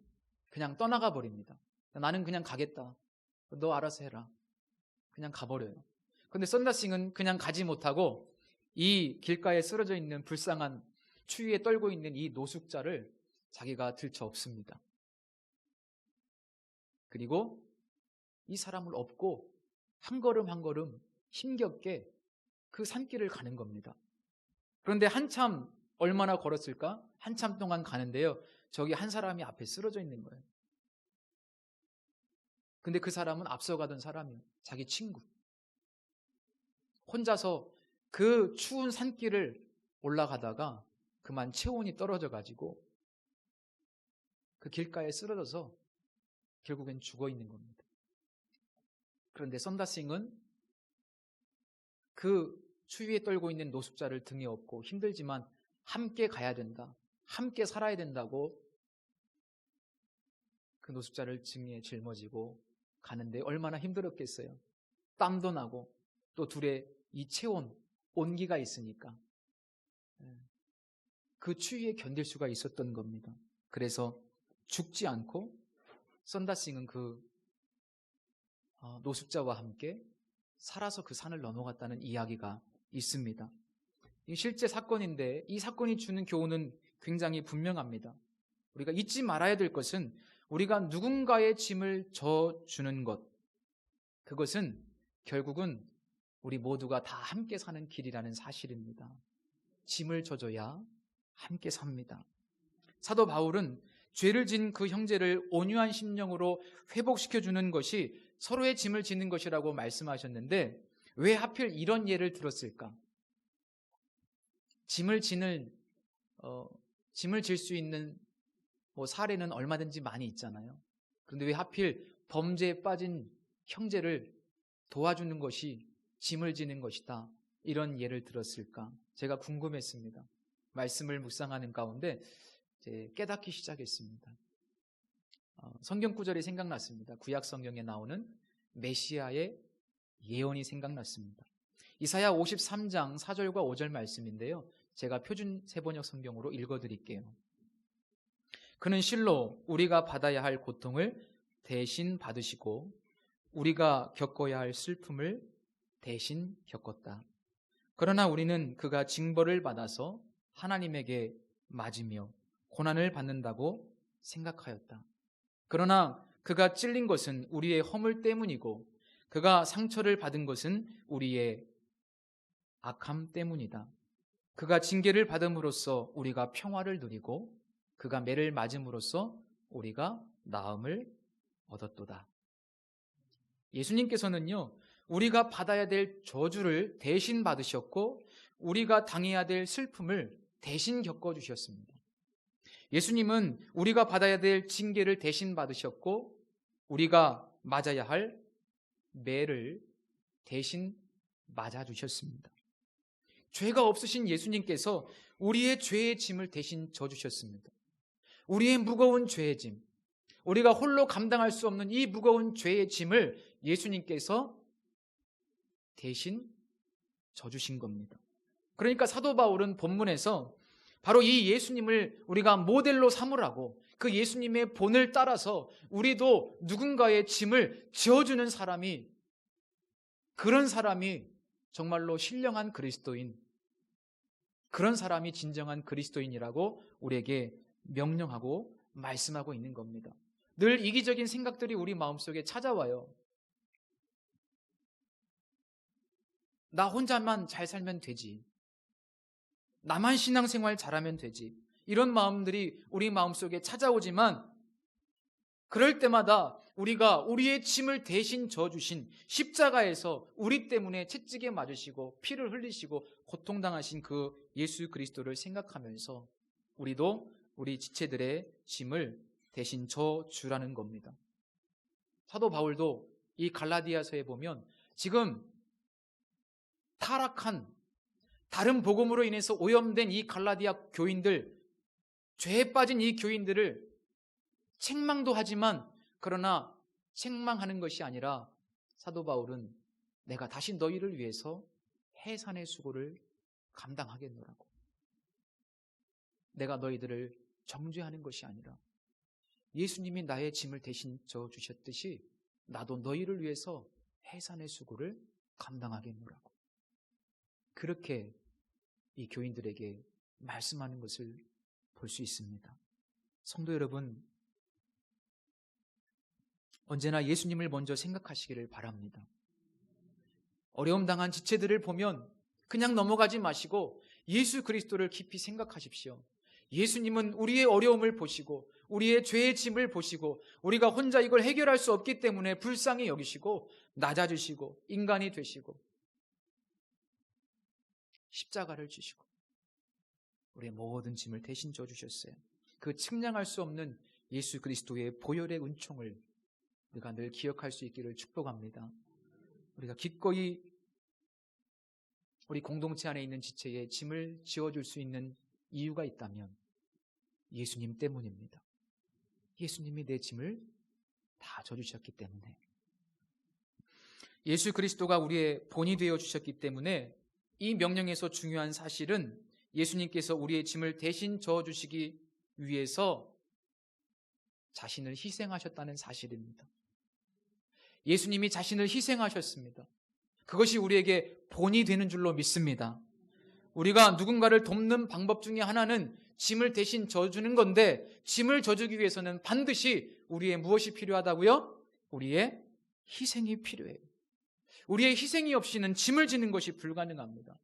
그냥 떠나가 버립니다. 나는 그냥 가겠다. 너 알아서 해라. 그냥 가버려요. 근데 썬다싱은 그냥 가지 못하고 이 길가에 쓰러져 있는 불쌍한 추위에 떨고 있는 이 노숙자를 자기가 들쳐 업습니다. 그리고 이 사람을 업고 한 걸음 한 걸음 힘겹게 그 산길을 가는 겁니다. 그런데 한참 얼마나 걸었을까? 한참 동안 가는데요. 저기 한 사람이 앞에 쓰러져 있는 거예요. 근데 그 사람은 앞서가던 사람이에요. 자기 친구. 혼자서 그 추운 산길을 올라가다가 그만 체온이 떨어져 가지고 그 길가에 쓰러져서 결국엔 죽어 있는 겁니다. 그런데 썬다싱은 그 추위에 떨고 있는 노숙자를 등에 업고 힘들지만 함께 가야 된다, 함께 살아야 된다고 그 노숙자를 등에 짊어지고 가는데 얼마나 힘들었겠어요. 땀도 나고 또 둘의 이 체온, 온기가 있으니까 그 추위에 견딜 수가 있었던 겁니다. 그래서 죽지 않고 썬다싱은 그 노숙자와 함께 살아서 그 산을 넘어갔다는 이야기가 있습니다. 이 실제 사건인데 이 사건이 주는 교훈은 굉장히 분명합니다. 우리가 잊지 말아야 될 것은 우리가 누군가의 짐을 져주는 것, 그것은 결국은 우리 모두가 다 함께 사는 길이라는 사실입니다. 짐을 져줘야 함께 삽니다. 사도 바울은 죄를 진 그 형제를 온유한 심령으로 회복시켜주는 것이 서로의 짐을 지는 것이라고 말씀하셨는데 왜 하필 이런 예를 들었을까? 짐을 질 수 있는 사례는 얼마든지 많이 있잖아요. 그런데 왜 하필 범죄에 빠진 형제를 도와주는 것이 짐을 지는 것이다, 이런 예를 들었을까? 제가 궁금했습니다. 말씀을 묵상하는 가운데 깨닫기 시작했습니다. 성경 구절이 생각났습니다. 구약 성경에 나오는 메시아의 예언이 생각났습니다. 이사야 53장 4절과 5절 말씀인데요. 제가 표준 세번역 성경으로 읽어드릴게요. 그는 실로 우리가 받아야 할 고통을 대신 받으시고 우리가 겪어야 할 슬픔을 대신 겪었다. 그러나 우리는 그가 징벌을 받아서 하나님에게 맞으며 고난을 받는다고 생각하였다. 그러나 그가 찔린 것은 우리의 허물 때문이고 그가 상처를 받은 것은 우리의 악함 때문이다. 그가 징계를 받음으로써 우리가 평화를 누리고 그가 매를 맞음으로써 우리가 나음을 얻었도다. 예수님께서는요, 우리가 받아야 될 저주를 대신 받으셨고 우리가 당해야 될 슬픔을 대신 겪어주셨습니다. 예수님은 우리가 받아야 될 징계를 대신 받으셨고 우리가 맞아야 할 매를 대신 맞아주셨습니다. 죄가 없으신 예수님께서 우리의 죄의 짐을 대신 져주셨습니다. 우리의 무거운 죄의 짐, 우리가 홀로 감당할 수 없는 이 무거운 죄의 짐을 예수님께서 대신 져주신 겁니다. 그러니까 사도 바울은 본문에서 바로 이 예수님을 우리가 모델로 삼으라고, 그 예수님의 본을 따라서 우리도 누군가의 짐을 지어주는 사람이, 그런 사람이 정말로 신령한 그리스도인, 그런 사람이 진정한 그리스도인이라고 우리에게 명령하고 말씀하고 있는 겁니다. 늘 이기적인 생각들이 우리 마음속에 찾아와요. 나 혼자만 잘 살면 되지, 나만 신앙생활 잘하면 되지, 이런 마음들이 우리 마음속에 찾아오지만 그럴 때마다 우리가 우리의 짐을 대신 져주신 십자가에서 우리 때문에 채찍에 맞으시고 피를 흘리시고 고통당하신 그 예수 그리스도를 생각하면서 우리도 우리 지체들의 짐을 대신 져주라는 겁니다. 사도 바울도 이 갈라디아서에 보면 지금 타락한 다른 복음으로 인해서 오염된 이 갈라디아 교인들, 죄에 빠진 이 교인들을 책망도 하지만 그러나 책망하는 것이 아니라 사도 바울은 내가 다시 너희를 위해서 해산의 수고를 감당하겠노라고. 내가 너희들을 정죄하는 것이 아니라 예수님이 나의 짐을 대신 져주셨듯이 나도 너희를 위해서 해산의 수고를 감당하겠노라고. 그렇게 이 교인들에게 말씀하는 것을 볼 수 있습니다. 성도 여러분, 언제나 예수님을 먼저 생각하시기를 바랍니다. 어려움 당한 지체들을 보면 그냥 넘어가지 마시고 예수 그리스도를 깊이 생각하십시오. 예수님은 우리의 어려움을 보시고 우리의 죄의 짐을 보시고 우리가 혼자 이걸 해결할 수 없기 때문에 불쌍히 여기시고 낮아지시고 인간이 되시고 십자가를 지시고 우리의 모든 짐을 대신 져주셨어요. 그 측량할 수 없는 예수 그리스도의 보혈의 은총을 우리가 늘 기억할 수 있기를 축복합니다. 우리가 기꺼이 우리 공동체 안에 있는 지체의 짐을 지어줄 수 있는 이유가 있다면 예수님 때문입니다. 예수님이 내 짐을 다 져주셨기 때문에, 예수 그리스도가 우리의 본이 되어 주셨기 때문에 이 명령에서 중요한 사실은 예수님께서 우리의 짐을 대신 져주시기 위해서 자신을 희생하셨다는 사실입니다. 예수님이 자신을 희생하셨습니다. 그것이 우리에게 본이 되는 줄로 믿습니다. 우리가 누군가를 돕는 방법 중에 하나는 짐을 대신 져주는 건데, 짐을 져주기 위해서는 반드시 우리의 무엇이 필요하다고요? 우리의 희생이 필요해요. 우리의 희생이 없이는 짐을 지는 것이 불가능합니다.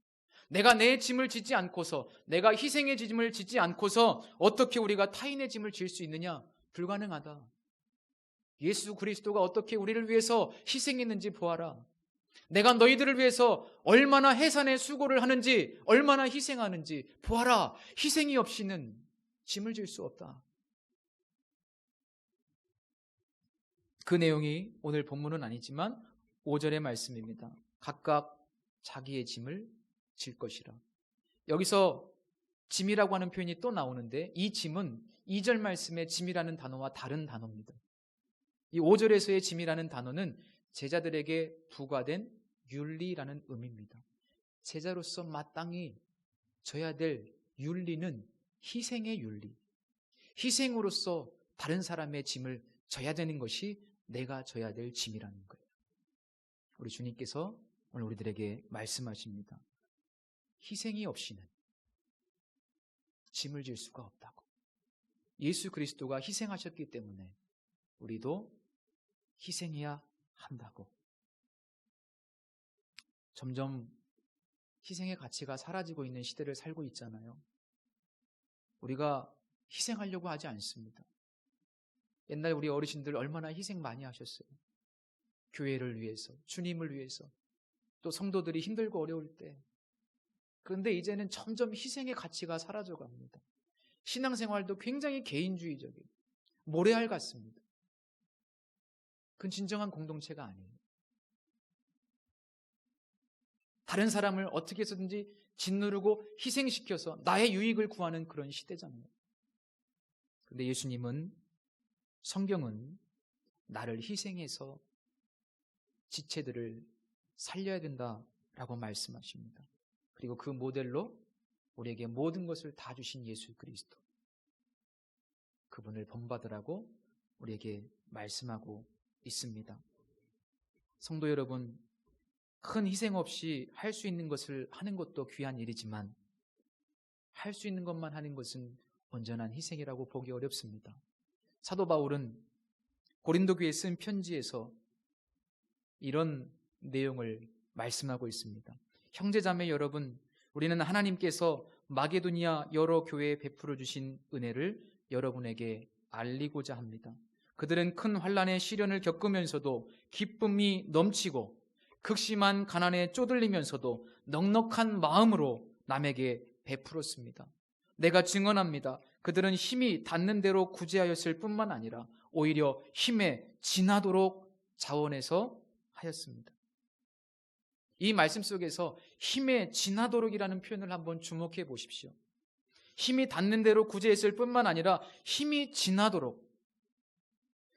내가 내 짐을 지지 않고서, 내가 희생의 짐을 지지 않고서 어떻게 우리가 타인의 짐을 질 수 있느냐? 불가능하다. 예수 그리스도가 어떻게 우리를 위해서 희생했는지 보아라. 내가 너희들을 위해서 얼마나 해산의 수고를 하는지, 얼마나 희생하는지 보아라. 희생이 없이는 짐을 질 수 없다. 그 내용이 오늘 본문은 아니지만 5절의 말씀입니다. 각각 자기의 짐을 질 것이라. 여기서 짐이라고 하는 표현이 또 나오는데, 이 짐은 2절 말씀의 짐이라는 단어와 다른 단어입니다. 이 5절에서의 짐이라는 단어는 제자들에게 부과된 윤리라는 의미입니다. 제자로서 마땅히 져야 될 윤리는 희생의 윤리. 희생으로서 다른 사람의 짐을 져야 되는 것이 내가 져야 될 짐이라는 거예요. 우리 주님께서 오늘 우리들에게 말씀하십니다. 희생이 없이는 짐을 질 수가 없다고. 예수 그리스도가 희생하셨기 때문에 우리도 희생해야 한다고. 점점 희생의 가치가 사라지고 있는 시대를 살고 있잖아요. 우리가 희생하려고 하지 않습니다. 옛날 우리 어르신들 얼마나 희생 많이 하셨어요. 교회를 위해서, 주님을 위해서, 또 성도들이 힘들고 어려울 때. 그런데 이제는 점점 희생의 가치가 사라져 갑니다. 신앙생활도 굉장히 개인주의적이에요. 모래알 같습니다. 그건 진정한 공동체가 아니에요. 다른 사람을 어떻게 해서든지 짓누르고 희생시켜서 나의 유익을 구하는 그런 시대잖아요. 그런데 예수님은, 성경은 나를 희생해서 지체들을 살려야 된다라고 말씀하십니다. 그리고 그 모델로 우리에게 모든 것을 다 주신 예수 그리스도, 그분을 본받으라고 우리에게 말씀하고 있습니다. 성도 여러분, 큰 희생 없이 할 수 있는 것을 하는 것도 귀한 일이지만 할 수 있는 것만 하는 것은 온전한 희생이라고 보기 어렵습니다. 사도 바울은 고린도 교회에 쓴 편지에서 이런 내용을 말씀하고 있습니다. 형제자매 여러분, 우리는 하나님께서 마게도니아 여러 교회에 베풀어 주신 은혜를 여러분에게 알리고자 합니다. 그들은 큰 환난의 시련을 겪으면서도 기쁨이 넘치고 극심한 가난에 쪼들리면서도 넉넉한 마음으로 남에게 베풀었습니다. 내가 증언합니다. 그들은 힘이 닿는 대로 구제하였을 뿐만 아니라 오히려 힘에 지나도록 자원해서 하였습니다. 이 말씀 속에서 힘에 지나도록이라는 표현을 한번 주목해 보십시오. 힘이 닿는 대로 구제했을 뿐만 아니라 힘이 지나도록.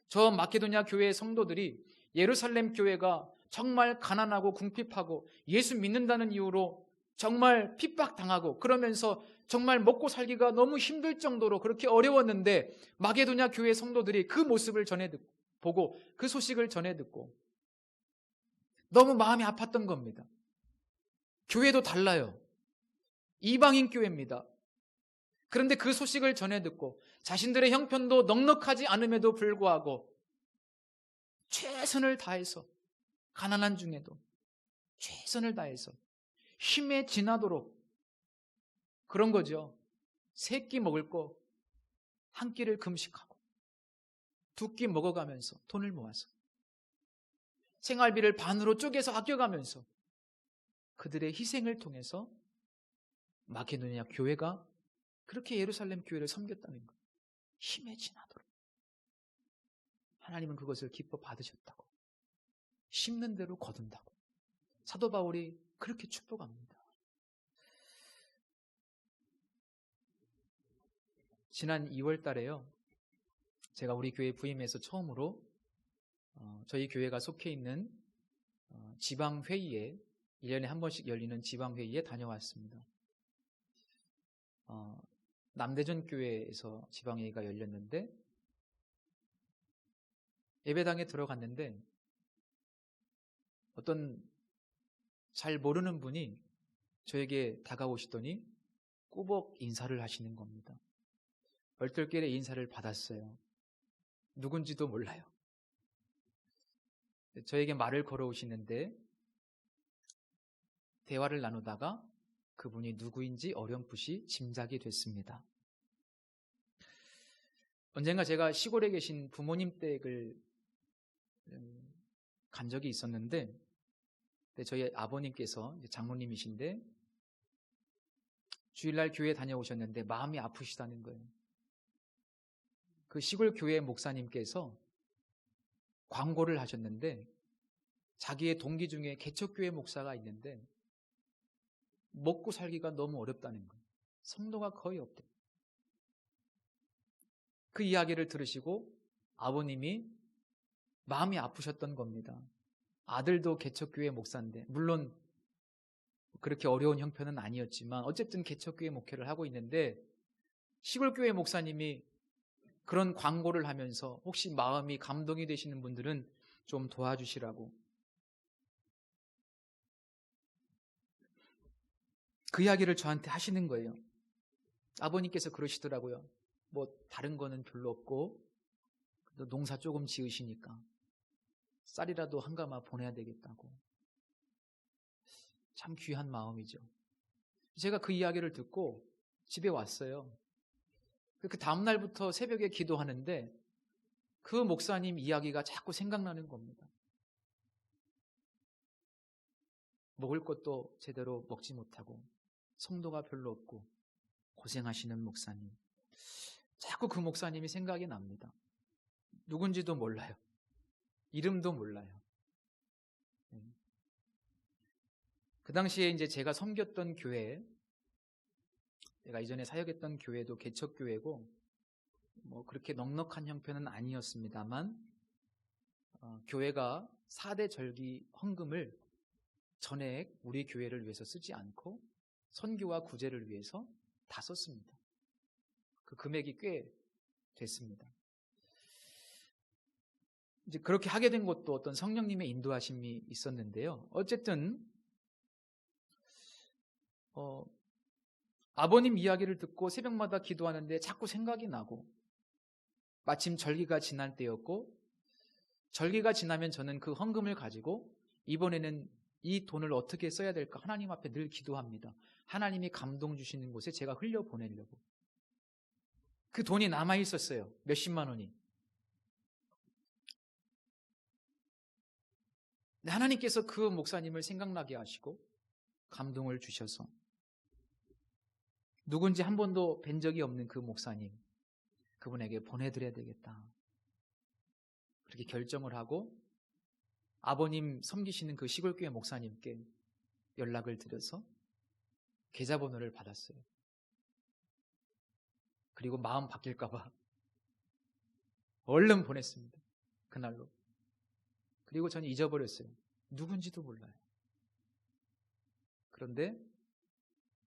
저 마케도냐 교회의 성도들이 예루살렘 교회가 정말 가난하고 궁핍하고 예수 믿는다는 이유로 정말 핍박당하고 그러면서 정말 먹고 살기가 너무 힘들 정도로 그렇게 어려웠는데 마게도냐 교회 성도들이 그 모습을 보고 그 소식을 전해 듣고 너무 마음이 아팠던 겁니다. 교회도 달라요. 이방인 교회입니다. 그런데 그 소식을 전해 듣고 자신들의 형편도 넉넉하지 않음에도 불구하고 최선을 다해서 가난한 중에도 최선을 다해서 힘에 지나도록 그런 거죠. 세 끼 먹을 거 한 끼를 금식하고 두 끼 먹어가면서 돈을 모아서 생활비를 반으로 쪼개서 아껴가면서 그들의 희생을 통해서 마케도냐 교회가 그렇게 예루살렘 교회를 섬겼다는 거예요. 힘에 지나도록. 하나님은 그것을 기뻐 받으셨다고. 심는 대로 거둔다고. 사도 바울이 그렇게 축복합니다. 지난 2월 달에요. 제가 우리 교회 부임해서 처음으로 저희 교회가 속해 있는 지방회의에 1년에 한 번씩 열리는 지방회의에 다녀왔습니다. 남대전 교회에서 지방회의가 열렸는데 예배당에 들어갔는데 어떤 잘 모르는 분이 저에게 다가오시더니 꾸벅 인사를 하시는 겁니다. 얼떨결에 인사를 받았어요. 누군지도 몰라요. 저에게 말을 걸어오시는데 대화를 나누다가 그분이 누구인지 어렴풋이 짐작이 됐습니다. 언젠가 제가 시골에 계신 부모님 댁을 간 적이 있었는데 저희 아버님께서 장로님이신데 주일날 교회 다녀오셨는데 마음이 아프시다는 거예요. 그 시골 교회 목사님께서 광고를 하셨는데 자기의 동기 중에 개척교회 목사가 있는데 먹고 살기가 너무 어렵다는 거예요. 성도가 거의 없대. 그 이야기를 들으시고 아버님이 마음이 아프셨던 겁니다. 아들도 개척교회 목사인데 물론 그렇게 어려운 형편은 아니었지만 어쨌든 개척교회 목회를 하고 있는데 시골교회 목사님이 그런 광고를 하면서 혹시 마음이 감동이 되시는 분들은 좀 도와주시라고. 그 이야기를 저한테 하시는 거예요. 아버님께서 그러시더라고요. 뭐 다른 거는 별로 없고 농사 조금 지으시니까 쌀이라도 한 가마 보내야 되겠다고. 참 귀한 마음이죠. 제가 그 이야기를 듣고 집에 왔어요. 그 다음날부터 새벽에 기도하는데 그 목사님 이야기가 자꾸 생각나는 겁니다. 먹을 것도 제대로 먹지 못하고 성도가 별로 없고 고생하시는 목사님. 자꾸 그 목사님이 생각이 납니다. 누군지도 몰라요. 이름도 몰라요. 그 당시에 이제 제가 섬겼던 교회, 내가 이전에 사역했던 교회도 개척교회고 뭐 그렇게 넉넉한 형편은 아니었습니다만 교회가 4대 절기 헌금을 전액 우리 교회를 위해서 쓰지 않고 선교와 구제를 위해서 다 썼습니다. 그 금액이 꽤 됐습니다. 이제 그렇게 하게 된 것도 어떤 성령님의 인도하심이 있었는데요. 어쨌든 아버님 이야기를 듣고 새벽마다 기도하는데 자꾸 생각이 나고 마침 절기가 지날 때였고 절기가 지나면 저는 그 헌금을 가지고 이번에는 이 돈을 어떻게 써야 될까 하나님 앞에 늘 기도합니다. 하나님이 감동 주시는 곳에 제가 흘려보내려고. 그 돈이 남아있었어요. 몇십만 원이. 하나님께서 그 목사님을 생각나게 하시고 감동을 주셔서 누군지 한 번도 뵌 적이 없는 그 목사님, 그분에게 보내드려야 되겠다. 그렇게 결정을 하고 아버님 섬기시는 그 시골교회 목사님께 연락을 드려서 계좌번호를 받았어요. 그리고 마음 바뀔까봐 얼른 보냈습니다. 그날로. 그리고 저는 잊어버렸어요. 누군지도 몰라요. 그런데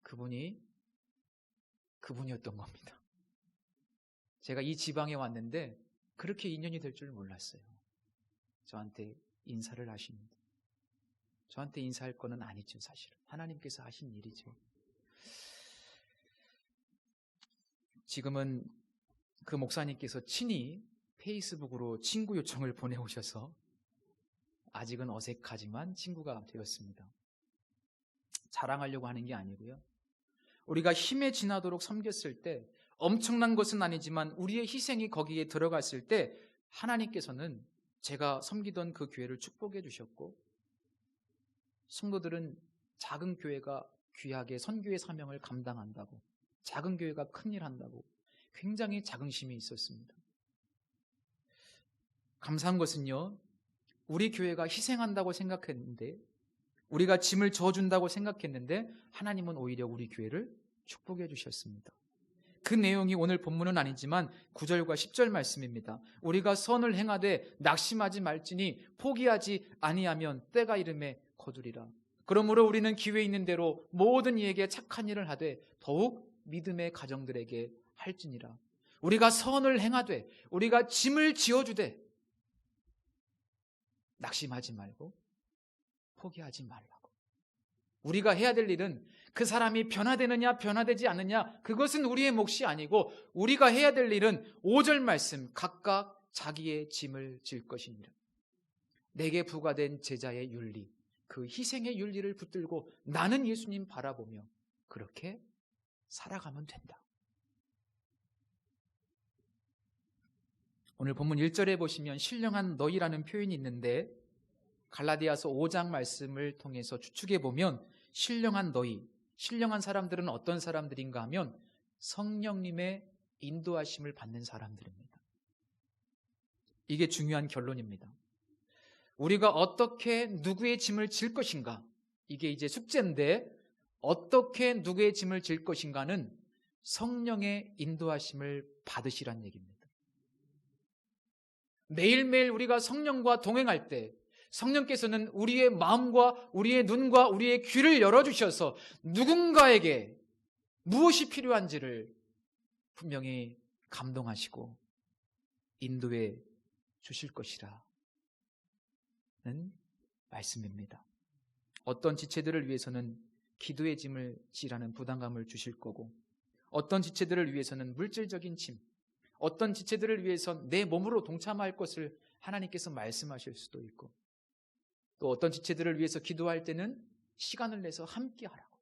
그분이었던 겁니다. 제가 이 지방에 왔는데 그렇게 인연이 될 줄 몰랐어요. 저한테 인사를 하십니다. 저한테 인사할 거는 아니죠, 사실은. 하나님께서 하신 일이죠. 지금은 그 목사님께서 친히 페이스북으로 친구 요청을 보내오셔서 아직은 어색하지만 친구가 되었습니다. 자랑하려고 하는 게 아니고요. 우리가 힘에 지나도록 섬겼을 때 엄청난 것은 아니지만 우리의 희생이 거기에 들어갔을 때 하나님께서는 제가 섬기던 그 교회를 축복해 주셨고, 성도들은 작은 교회가 귀하게 선교의 사명을 감당한다고, 작은 교회가 큰일 한다고 굉장히 자긍심이 있었습니다. 감사한 것은요, 우리 교회가 희생한다고 생각했는데, 우리가 짐을 져준다고 생각했는데 하나님은 오히려 우리 교회를 축복해 주셨습니다. 그 내용이 오늘 본문은 아니지만 9절과 10절 말씀입니다. 우리가 선을 행하되 낙심하지 말지니 포기하지 아니하면 때가 이름에 거두리라. 그러므로 우리는 기회 있는 대로 모든 이에게 착한 일을 하되 더욱 믿음의 가정들에게 할지니라. 우리가 선을 행하되 우리가 짐을 지어주되 낙심하지 말고 포기하지 말라고. 우리가 해야 될 일은 그 사람이 변화되느냐 변화되지 않느냐 그것은 우리의 몫이 아니고 우리가 해야 될 일은 5절 말씀 각각 자기의 짐을 질 것이니라. 내게 부과된 제자의 윤리, 그 희생의 윤리를 붙들고 나는 예수님 바라보며 그렇게 살아가면 된다. 오늘 본문 1절에 보시면 신령한 너희라는 표현이 있는데 갈라디아서 5장 말씀을 통해서 추측해 보면 신령한 너희, 신령한 사람들은 어떤 사람들인가 하면 성령님의 인도하심을 받는 사람들입니다. 이게 중요한 결론입니다. 우리가 어떻게 누구의 짐을 질 것인가, 이게 이제 숙제인데 어떻게 누구의 짐을 질 것인가는 성령의 인도하심을 받으시란 얘기입니다. 매일매일 우리가 성령과 동행할 때 성령께서는 우리의 마음과 우리의 눈과 우리의 귀를 열어주셔서 누군가에게 무엇이 필요한지를 분명히 감동하시고 인도해 주실 것이라는 말씀입니다. 어떤 지체들을 위해서는 기도의 짐을 지라는 부담감을 주실 거고, 어떤 지체들을 위해서는 물질적인 짐, 어떤 지체들을 위해서 내 몸으로 동참할 것을 하나님께서 말씀하실 수도 있고, 또 어떤 지체들을 위해서 기도할 때는 시간을 내서 함께 하라고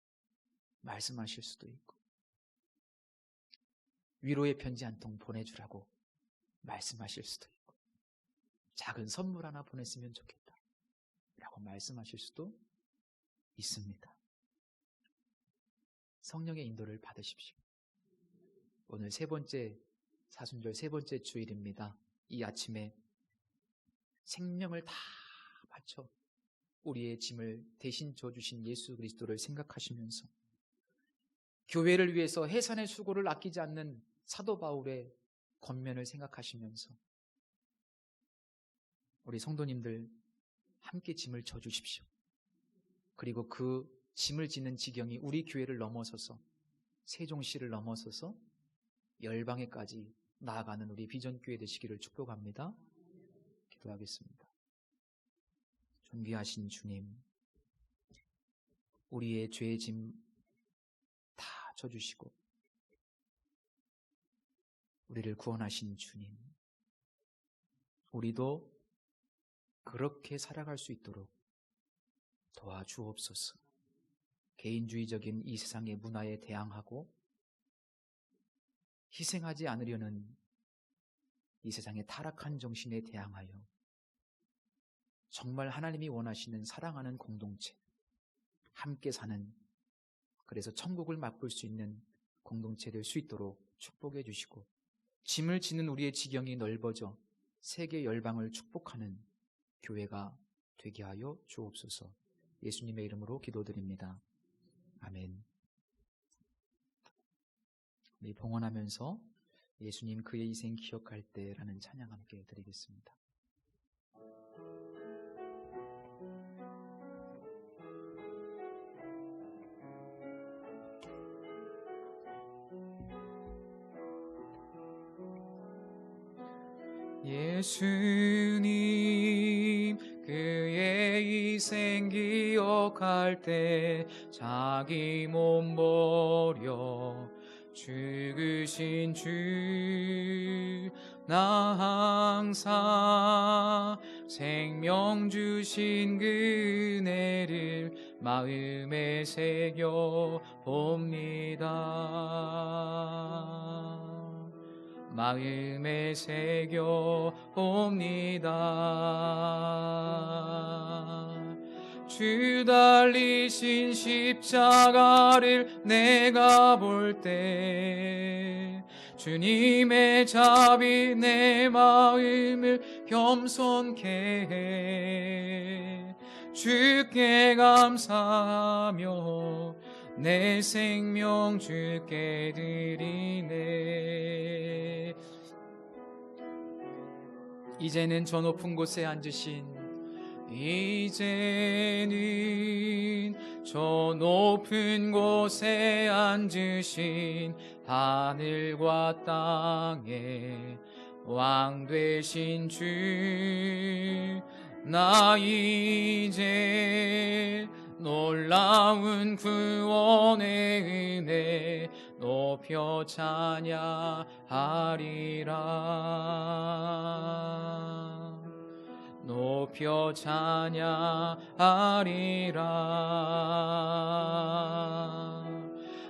말씀하실 수도 있고, 위로의 편지 한 통 보내주라고 말씀하실 수도 있고, 작은 선물 하나 보냈으면 좋겠다 라고 말씀하실 수도 있습니다. 성령의 인도를 받으십시오. 오늘 세 번째 사순절 세 번째 주일입니다. 이 아침에 생명을 다 바쳐 우리의 짐을 대신 져주신 예수 그리스도를 생각하시면서 교회를 위해서 해산의 수고를 아끼지 않는 사도 바울의 권면을 생각하시면서 우리 성도님들 함께 짐을 져주십시오. 그리고 그 짐을 지는 지경이 우리 교회를 넘어서서 세종시를 넘어서서 열방에까지 나아가는 우리 비전교회 되시기를 축복합니다. 기도하겠습니다. 존귀하신 주님, 우리의 죄의 짐 다 져주시고 우리를 구원하신 주님, 우리도 그렇게 살아갈 수 있도록 도와주옵소서. 개인주의적인 이 세상의 문화에 대항하고 희생하지 않으려는 이 세상의 타락한 정신에 대항하여 정말 하나님이 원하시는 사랑하는 공동체, 함께 사는, 그래서 천국을 맛볼 수 있는 공동체 될 수 있도록 축복해 주시고, 짐을 지는 우리의 지경이 넓어져 세계 열방을 축복하는 교회가 되게 하여 주옵소서. 예수님의 이름으로 기도드립니다. 아멘. 우리 봉헌하면서 예수님 그의 희생 기억할 때라는 찬양 함께 드리겠습니다. 예수님 그의 희생 기억할 때 자기 몸 버려 죽으신 주, 나 항상 생명 주신 그 은혜를 마음에 새겨 봅니다. 마음에 새겨 봅니다. 주 달리신 십자가를 내가 볼 때 주님의 자비 내 마음을 겸손케 해. 주께 감사하며 내 생명 주께 드리네. 이제는 저 높은 곳에 앉으신, 이제는 저 높은 곳에 앉으신 하늘과 땅의 왕 되신 주, 나 이제 놀라운 구원의 은혜 높여 찬양하리라. 높여 찬양하리라.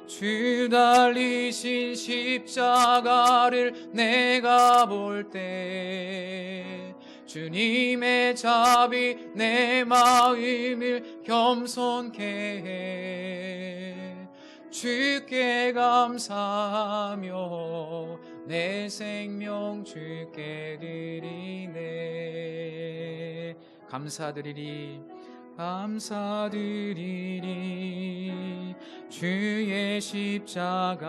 주 달리신 십자가를 내가 볼 때 주님의 자비 내 마음을 겸손케 해. 주께 감사하며 내 생명 주께 드리네. 감사드리리 감사드리리. 주의 십자가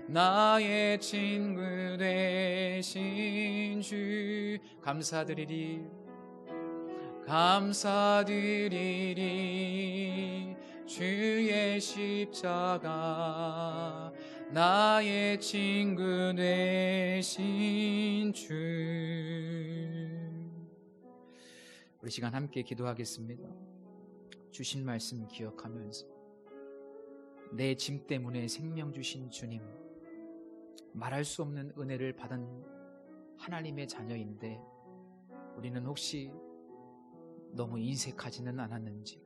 나의 친구 되신 주, 감사드리리 감사드리리. 주의 십자가 나의 친구 되신 주. 우리 시간 함께 기도하겠습니다. 주신 말씀 기억하면서 내 짐 때문에 생명 주신 주님, 말할 수 없는 은혜를 받은 하나님의 자녀인데 우리는 혹시 너무 인색하지는 않았는지,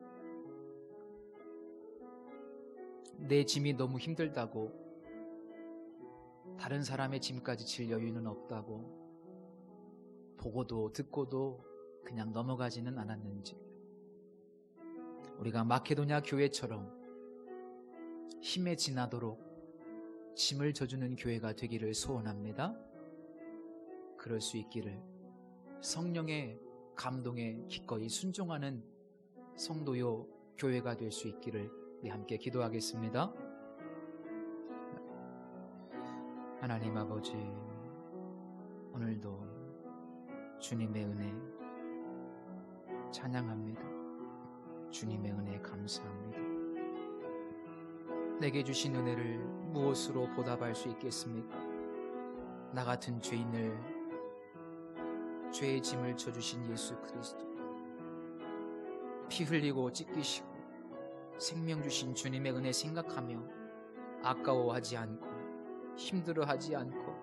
내 짐이 너무 힘들다고 다른 사람의 짐까지 질 여유는 없다고 보고도 듣고도 그냥 넘어가지는 않았는지, 우리가 마케도냐 교회처럼 힘에 지나도록 짐을 져주는 교회가 되기를 소원합니다. 그럴 수 있기를, 성령의 감동에 기꺼이 순종하는 성도요 교회가 될 수 있기를 우리 함께 기도하겠습니다. 하나님 아버지, 오늘도 주님의 은혜 찬양합니다. 주님의 은혜 감사합니다. 내게 주신 은혜를 무엇으로 보답할 수 있겠습니까? 나 같은 죄인을, 죄의 짐을 져주신 예수 그리스도, 피 흘리고 찢기시고 생명 주신 주님의 은혜 생각하며 아까워하지 않고 힘들어하지 않고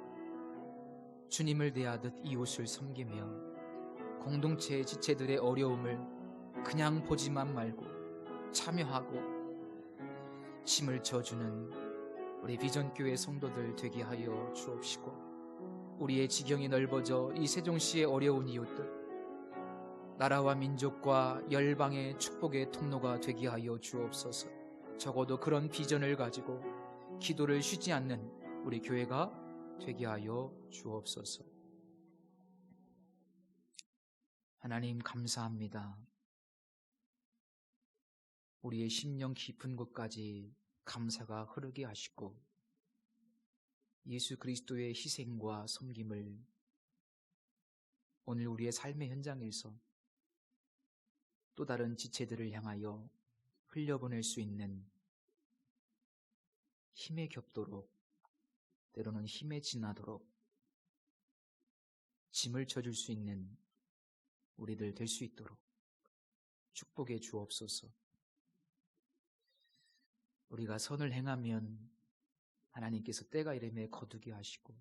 주님을 대하듯 이웃을 섬기며 공동체의 지체들의 어려움을 그냥 보지만 말고 참여하고 짐을 져주는 우리 비전교회 성도들 되게 하여 주옵시고, 우리의 지경이 넓어져 이 세종시의 어려운 이웃들, 나라와 민족과 열방의 축복의 통로가 되게 하여 주옵소서. 적어도 그런 비전을 가지고 기도를 쉬지 않는 우리 교회가 되게 하여 주옵소서. 하나님 감사합니다. 우리의 심령 깊은 곳까지 감사가 흐르게 하시고 예수 그리스도의 희생과 섬김을 오늘 우리의 삶의 현장에서 또 다른 지체들을 향하여 흘려보낼 수 있는 힘에 겹도록, 때로는 힘에 지나도록 짐을 져줄 수 있는 우리들 될 수 있도록 축복해 주옵소서. 우리가 선을 행하면 하나님께서 때가 이름에 거두게 하시고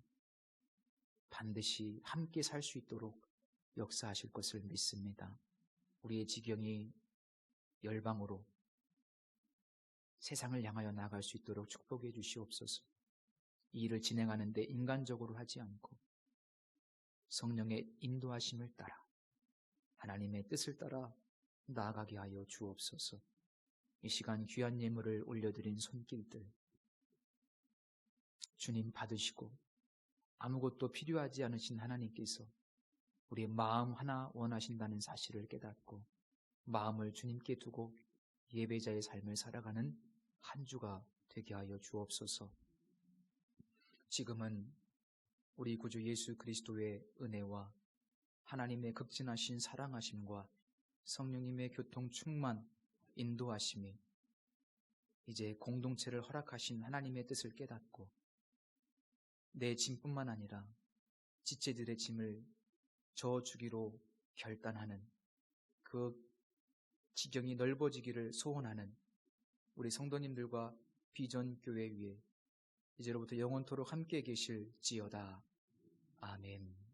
반드시 함께 살 수 있도록 역사하실 것을 믿습니다. 우리의 지경이 열방으로 세상을 향하여 나아갈 수 있도록 축복해 주시옵소서. 이 일을 진행하는데 인간적으로 하지 않고 성령의 인도하심을 따라 하나님의 뜻을 따라 나아가게 하여 주옵소서. 이 시간 귀한 예물을 올려드린 손길들 주님 받으시고 아무것도 필요하지 않으신 하나님께서 우리의 마음 하나 원하신다는 사실을 깨닫고 마음을 주님께 두고 예배자의 삶을 살아가는 한 주가 되게 하여 주옵소서. 지금은 우리 구주 예수 그리스도의 은혜와 하나님의 극진하신 사랑하심과 성령님의 교통 충만 인도하심이 이제 공동체를 허락하신 하나님의 뜻을 깨닫고 내 짐뿐만 아니라 지체들의 짐을 져주기로 결단하는 그 지경이 넓어지기를 소원하는 우리 성도님들과 비전교회 위에 이제로부터 영원토록 함께 계실지어다. 아멘.